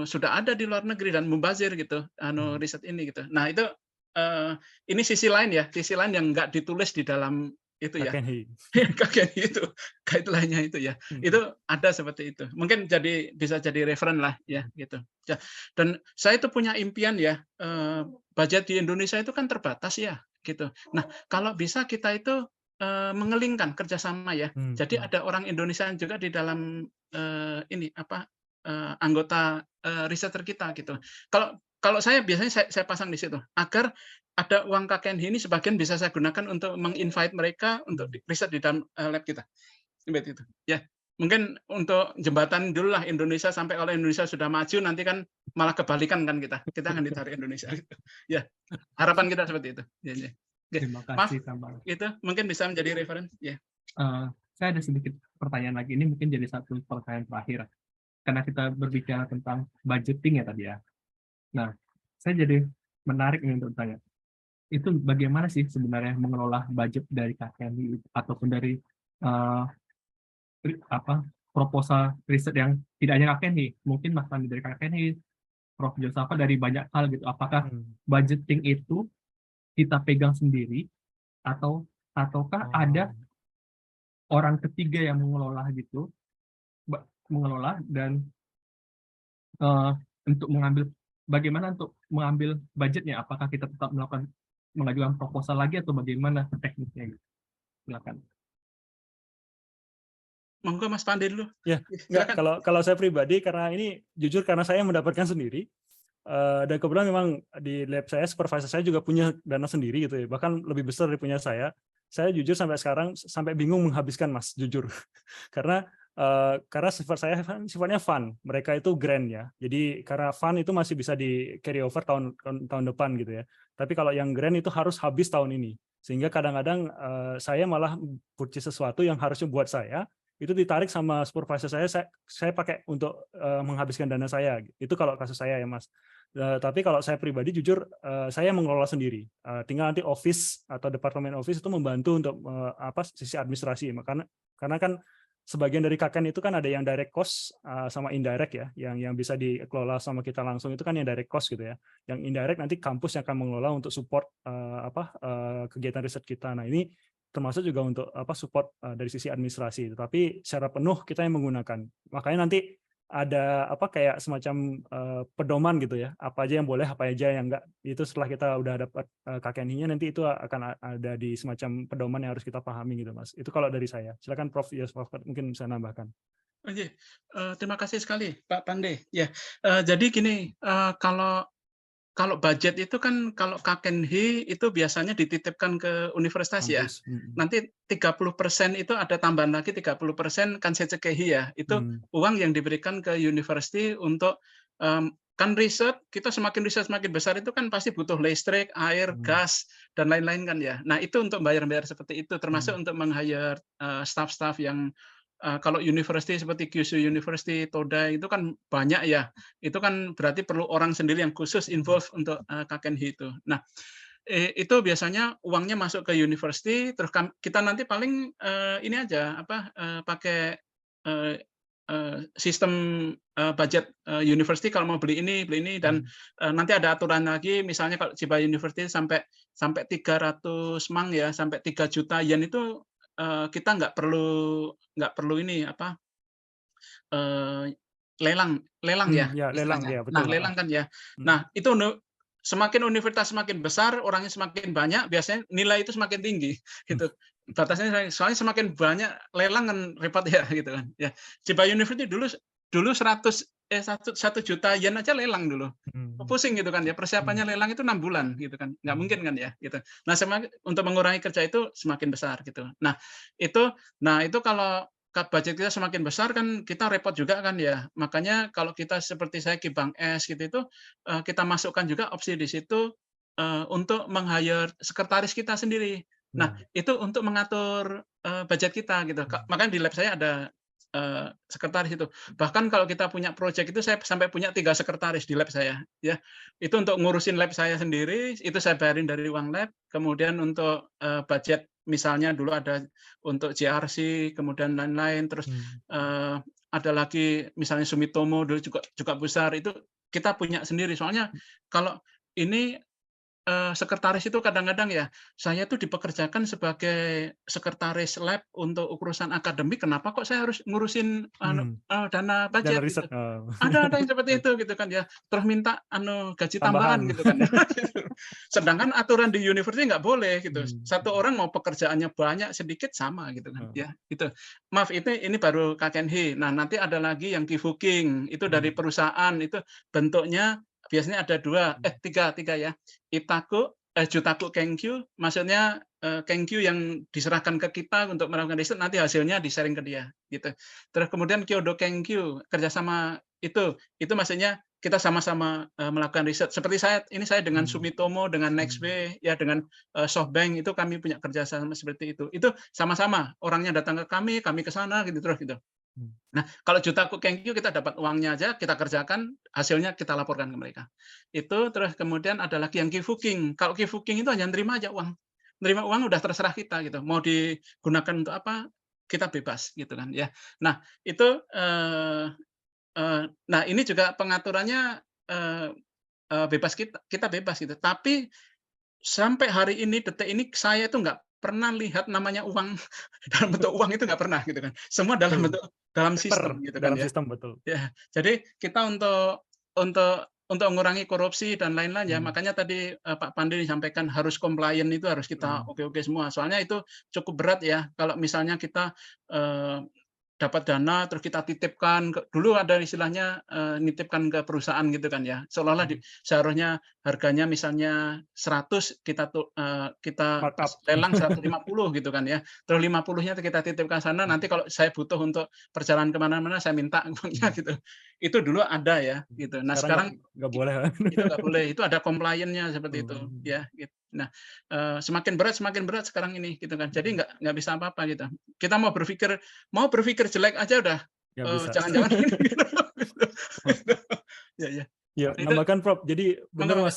C: sudah ada di luar negeri dan mubazir gitu, riset ini gitu. Nah, itu ini sisi lain ya, sisi lain yang nggak ditulis di dalam itu ya. Kakek itu, guideline-nya itu ya. Itu ada seperti itu. Mungkin bisa jadi referen lah ya gitu. Dan saya itu punya impian ya, budget di Indonesia itu kan terbatas ya gitu. Nah, kalau bisa kita itu mengelingkan kerjasama ya. Jadi ada orang Indonesia juga di dalam anggota researcher kita gitu. Kalau saya biasanya saya pasang di situ agar ada uang KKNI ini sebagian bisa saya gunakan untuk meng-invite mereka untuk riset di dalam lab kita. Seperti itu. Ya, mungkin untuk jembatan dulu lah Indonesia, sampai kalau Indonesia sudah maju nanti kan malah kebalikan kan kita akan ditarik Indonesia. Ya, harapan kita seperti itu. Ya, ya.
B: Terima kasih Tambang.
C: Itu mungkin bisa menjadi referensi. Ya.
B: Saya ada sedikit pertanyaan lagi, ini mungkin jadi satu pertanyaan terakhir. Karena kita berbicara tentang budgeting ya tadi ya. Nah, saya jadi menarik nih untuk bertanya. Itu bagaimana sih sebenarnya mengelola budget dari KKNI ataupun dari proposal riset yang tidak hanya KKNI, mungkin bahkan dari KKNI, Prof. Yosafat dari banyak hal gitu. Apakah budgeting itu kita pegang sendiri ataukah ada orang ketiga yang mengelola gitu, dan untuk bagaimana untuk mengambil budgetnya? Apakah kita tetap mengajukan proposal lagi atau bagaimana tekniknya? Silakan.
C: Monggo Mas Pande dulu.
A: Ya, kalau saya pribadi, karena ini jujur karena saya mendapatkan sendiri, dan kebetulan memang di lab saya supervisor saya juga punya dana sendiri gitu ya, bahkan lebih besar dari punya saya. Saya jujur sampai sekarang sampai bingung menghabiskan Mas, jujur. Karena karena sifat saya sifatnya fun, mereka itu grand ya. Jadi karena fun itu masih bisa di carry over tahun depan gitu ya. Tapi kalau yang grand itu harus habis tahun ini. Sehingga kadang-kadang saya malah purchase sesuatu yang harusnya buat saya, itu ditarik sama supervisor saya pakai untuk menghabiskan dana saya. Itu kalau kasus saya ya Mas. Tapi kalau saya pribadi jujur saya mengelola sendiri. Tinggal nanti office atau departemen office itu membantu untuk sisi administrasi. Karena kan sebagian dari KKN itu kan ada yang direct cost sama indirect ya, yang bisa dikelola sama kita langsung itu kan yang direct cost gitu ya. Yang indirect nanti kampus yang akan mengelola untuk support kegiatan riset kita. Nah ini termasuk juga untuk support dari sisi administrasi. Tapi secara penuh kita yang menggunakan. Makanya nanti ada kayak semacam pedoman gitu ya, apa aja yang boleh, apa aja yang enggak. Itu setelah kita udah dapat KKN-nya nanti itu akan ada di semacam pedoman yang harus kita pahami gitu Mas. Itu kalau dari saya. Silakan Prof. Yoswafat mungkin bisa nambahkan.
C: Oke, terima kasih sekali Pak Pande. Ya, jadi gini, kalau budget itu kan kalau KKNHI itu biasanya dititipkan ke universitas ya.
A: Kampus.
C: Nanti 30% itu ada tambahan lagi 30% kan SCKHI ya. Itu uang yang diberikan ke university untuk kan riset, kita semakin riset semakin besar itu kan pasti butuh listrik, air, gas dan lain-lain kan ya. Nah, itu untuk bayar-bayar seperti itu termasuk untuk meng-hire staff-staff yang kalau university seperti Kyushu University, Todai itu kan banyak ya. Itu kan berarti perlu orang sendiri yang khusus involve untuk KKNHI itu. Nah, itu biasanya uangnya masuk ke university, terus kita nanti paling ini aja pakai sistem budget university kalau mau beli ini dan nanti ada aturan lagi misalnya kalau Chiba University sampai 300 mang ya, sampai 3 juta yen itu kita nggak perlu ini lelang ya
A: lelang
C: istilahnya.
A: ya, betul.
C: Nah, lelang kan ya. Nah, itu semakin universitas semakin besar, orangnya semakin banyak, biasanya nilai itu semakin tinggi gitu. Batasnya soalnya semakin banyak lelang kan repot ya gitu kan. Ya, Chiba University dulu 1 juta yen aja lelang dulu. Pusing gitu kan ya, persiapannya lelang itu 6 bulan gitu kan. Nggak mungkin kan ya gitu. Nah, untuk mengurangi kerja itu semakin besar gitu. Nah, itu kalau budget kita semakin besar kan kita repot juga kan ya. Makanya kalau kita seperti saya Kibang S gitu itu kita masukkan juga opsi di situ untuk meng-hire sekretaris kita sendiri. Nah, itu untuk mengatur budget kita gitu. Makanya di lab saya ada sekretaris itu. Bahkan kalau kita punya project itu saya sampai punya 3 sekretaris di lab saya ya. Itu untuk ngurusin lab saya sendiri, itu saya bayarin dari uang lab. Kemudian untuk budget misalnya dulu ada untuk JRC, kemudian lain-lain, terus ada lagi misalnya Sumitomo dulu juga besar, itu kita punya sendiri. Soalnya kalau ini sekretaris itu kadang-kadang ya, saya tuh dipekerjakan sebagai sekretaris lab untuk urusan akademik, kenapa kok saya harus ngurusin dana budget gitu. Ada yang seperti itu gitu kan ya, terus minta gaji tambahan gitu kan. Sedangkan aturan di university nggak boleh gitu. Satu orang mau pekerjaannya banyak sedikit sama gitu kan ya. Gitu. Maaf ini baru KKNHI. Nah, nanti ada lagi yang Kifuking, itu dari perusahaan, itu bentuknya biasanya ada 3 ya. Jutaku Kenkyu, maksudnya Kenkyu yang diserahkan ke kita untuk melakukan riset, nanti hasilnya di-sharing ke dia gitu. Terus kemudian Kyodo Kenkyu, kerjasama itu maksudnya kita sama-sama melakukan riset. Seperti saya dengan Sumitomo, dengan NextB, ya dengan SoftBank itu kami punya kerjasama seperti itu. Itu sama-sama orangnya datang ke kami ke sana gitu terus gitu. Nah, kalau Jutaku Kenkyu kita dapat uangnya aja, kita kerjakan, hasilnya kita laporkan ke mereka. Itu terus kemudian ada lagi yang Kifuking. Kalau Kifuking itu hanya nerima aja uang. Nerima uang udah terserah kita gitu. Mau digunakan untuk apa, kita bebas gitu kan ya. Nah, itu nah ini juga pengaturannya bebas kita bebas gitu. Tapi sampai hari ini, detik ini, saya itu nggak pernah lihat namanya uang dalam bentuk uang itu nggak pernah gitu kan. Semua dalam sistem gitu kan
A: dalam
C: ya.
A: sistem betul.
C: Ya, jadi kita untuk mengurangi korupsi dan lain-lain ya. Makanya tadi Pak Pandi disampaikan harus compliant, itu harus kita oke semua. Soalnya itu cukup berat ya kalau misalnya kita dapat dana terus kita titipkan dulu ada istilahnya nitipkan ke perusahaan gitu kan ya. Seolah-olah seharusnya harganya misalnya 100 kita
A: Markup.
C: lelang 150 gitu kan ya. Terus 50-nya kita titipkan sana, nanti kalau saya butuh untuk perjalanan kemana-mana saya minta uangnya gitu. Itu dulu ada ya gitu. Nah sekarang
A: nggak boleh.
C: itu nggak boleh, itu ada compliance-nya seperti itu ya gitu. Nah semakin berat sekarang ini gitu kan, jadi nggak bisa apa-apa gitu. Kita mau berpikir jelek aja udah
A: Nggak bisa.
C: jangan-jangan ini gitu. Ya.
A: Ya,
C: Itu
A: nambahkan Prof. Jadi benar
C: monggo,
A: Mas,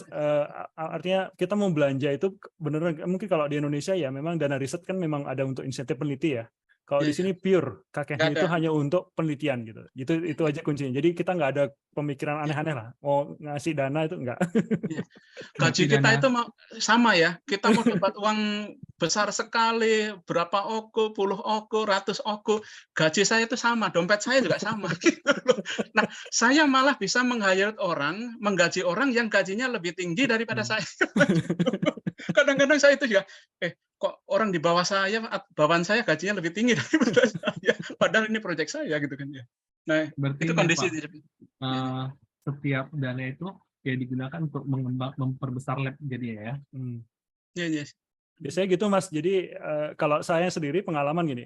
A: artinya kita mau belanja itu benar mungkin kalau di Indonesia ya memang dana riset kan memang ada untuk insentif peneliti ya. Kalau
C: Ya,
A: di sini pure
C: nggak
A: KKN itu
C: ada.
A: hanya untuk penelitian gitu. Itu aja kuncinya. Jadi kita nggak ada pemikiran aneh-aneh lah. Mau ngasih dana itu enggak.
C: Iya.
B: Berarti
C: Gaji kita
B: dana
C: itu sama ya, kita mau dapat uang besar sekali, berapa oku, puluh oku, ratus oku, gaji saya itu sama, dompet saya juga sama. Gitu loh. Nah, saya malah bisa menggaji orang yang gajinya lebih tinggi daripada saya. Kadang-kadang saya itu juga, kok orang di bawah saya, bawahan saya gajinya lebih tinggi daripada saya, padahal ini proyek saya gitu kan ya. Nah,
B: berarti
C: itu
B: ini
C: kondisi.
B: Pak, setiap dana itu ya digunakan untuk memperbesar lab jadinya ya.
C: Iya.
A: Biasanya gitu Mas. Jadi kalau saya sendiri pengalaman gini,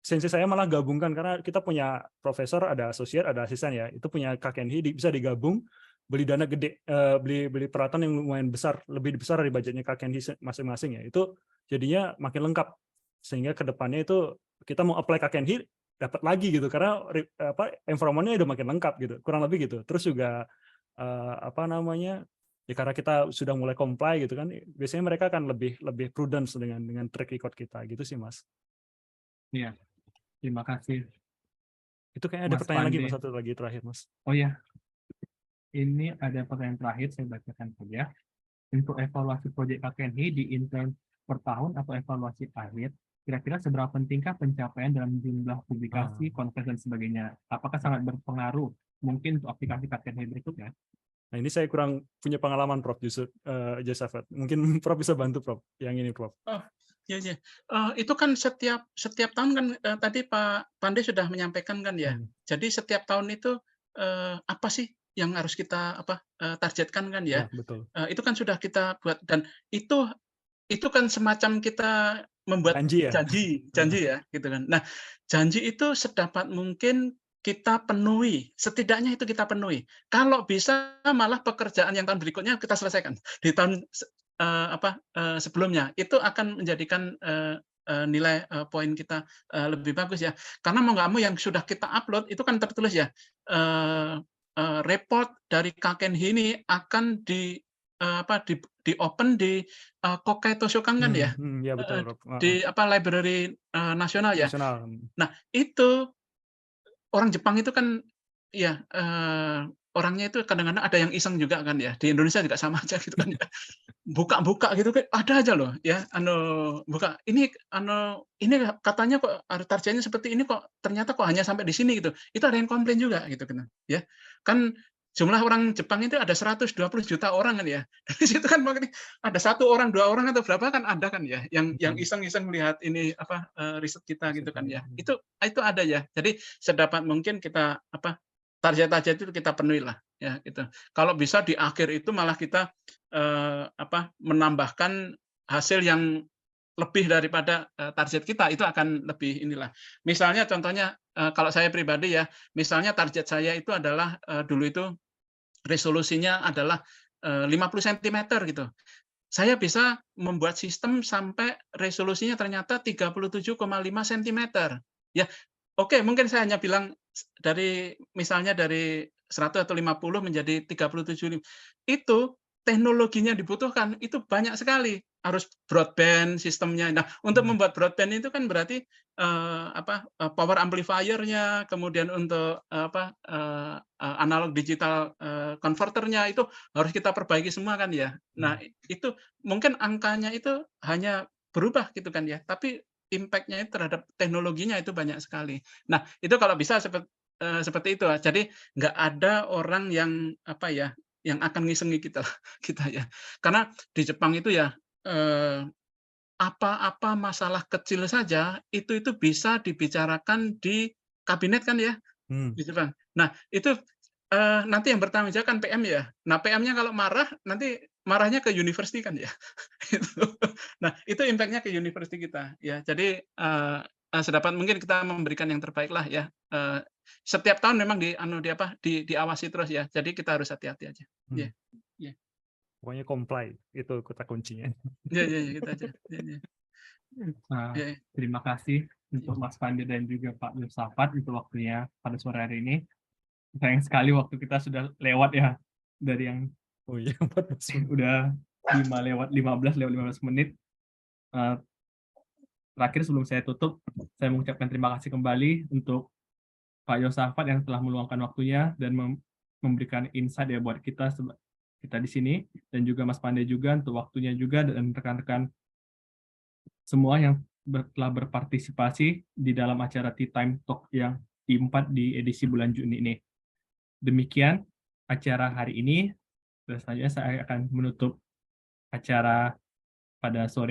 A: sensi saya malah gabungkan karena kita punya profesor, ada asosiat, ada asisten ya. Itu punya KKNHI bisa digabung, beli dana gede, beli peralatan yang lumayan besar, lebih besar dari budgetnya KKNHI masing-masing ya. Itu jadinya makin lengkap. Sehingga ke depannya itu kita mau apply KKNHI dapat lagi gitu karena environment-nya udah makin lengkap gitu. Kurang lebih gitu. Terus juga ya karena kita sudah mulai comply gitu kan, biasanya mereka akan lebih prudence dengan track record kita gitu sih Mas.
B: Iya, terima kasih.
A: Itu kayaknya ada
B: Mas
A: pertanyaan lagi
B: Pande.
A: Mas, satu lagi terakhir Mas.
B: Oh ya, ini ada pertanyaan terakhir saya bacakan saja. Untuk evaluasi proyek KKNHI di intern per tahun atau evaluasi akhir, kira-kira seberapa pentingkah pencapaian dalam jumlah publikasi, konferensi dan sebagainya? Apakah sangat berpengaruh mungkin untuk aplikasi KKNHI berikutnya?
A: Nah ini saya kurang punya pengalaman Prof. Josafat. Mungkin Prof bisa bantu Prof. Yang ini Prof.
C: Oh, iya. Itu kan setiap tahun kan tadi Pak Pande sudah menyampaikan kan ya. Jadi setiap tahun itu apa sih yang harus kita targetkan kan ya.
A: Betul.
C: Itu kan sudah kita buat dan itu kan semacam kita membuat janji ya gitu kan. Nah, janji itu sedapat mungkin kita penuhi, setidaknya itu kita penuhi. Kalau bisa malah pekerjaan yang tahun berikutnya kita selesaikan di tahun sebelumnya, itu akan menjadikan nilai poin kita lebih bagus ya. Karena mau nggak mau yang sudah kita upload itu kan tertulis ya, report dari KKNHI ini akan di open di Kokai Toshokan kan ya,
A: ya betul,
C: di library nasional ya. Nah itu orang Jepang itu kan ya orangnya itu kadang-kadang ada yang iseng juga kan ya, di Indonesia juga sama aja gitu kan ya. Buka-buka gitu kan ada aja loh ya, buka ini katanya kok targetnya seperti ini kok ternyata kok hanya sampai di sini gitu. Itu ada yang komplain juga gitu kan ya. Kan jumlah orang Jepang itu ada 120 juta orang kan ya. Dari situ kan makanya ada 1 orang, 2 orang atau berapa kan ada kan ya yang iseng-iseng melihat ini riset kita gitu kan ya. Itu ada ya. Jadi sedapat mungkin kita target-target itu kita penuhi lah ya gitu. Kalau bisa di akhir itu malah kita menambahkan hasil yang lebih daripada target kita, itu akan lebih inilah. Misalnya contohnya kalau saya pribadi ya, misalnya target saya itu adalah dulu itu resolusinya adalah 50 cm gitu. Saya bisa membuat sistem sampai resolusinya ternyata 37,5 cm. Ya, oke, mungkin saya hanya bilang misalnya dari 100 atau 50 menjadi 37. Itu teknologinya dibutuhkan itu banyak sekali, harus broadband sistemnya. Nah, untuk membuat broadband itu kan berarti power amplifier-nya, kemudian untuk analog digital converter-nya itu harus kita perbaiki semua kan ya. Nah, itu mungkin angkanya itu hanya berubah gitu kan ya, tapi impact-nya terhadap teknologinya itu banyak sekali. Nah, itu kalau bisa seperti itu. Jadi nggak ada orang yang yang akan ngisengi kita ya. Karena di Jepang itu ya apa-apa masalah kecil saja itu bisa dibicarakan di kabinet kan ya, gitu kan. Nah itu nanti yang bertanggung jawab kan PM ya. Nah PM-nya kalau marah nanti marahnya ke university kan ya. Gitu. Nah itu impact-nya ke university kita ya. Jadi sedapat mungkin kita memberikan yang terbaik lah ya. Setiap tahun memang diawasi terus ya. Jadi kita harus hati-hati aja. Iya. Iya.
A: Pokoknya comply itu kata kuncinya.
C: Iya gitu aja. Iya.
B: Nah,
C: Iya.
B: terima kasih untuk Mas Pande dan juga Pak Yosafat untuk waktunya pada sore hari ini. Sayang sekali waktu kita sudah lewat ya, dari yang
A: Oh iya, 14 menit.
B: udah 15 menit. Terakhir sebelum saya tutup, saya mengucapkan terima kasih kembali untuk Pak Yosafat yang telah meluangkan waktunya dan memberikan insight ya buat kita di sini, dan juga Mas Pande juga untuk waktunya juga, dan rekan-rekan semua yang telah berpartisipasi di dalam acara Tea Time Talk yang keempat di edisi bulan Juni ini. Demikian acara hari ini, dan selanjutnya saya akan menutup acara pada sore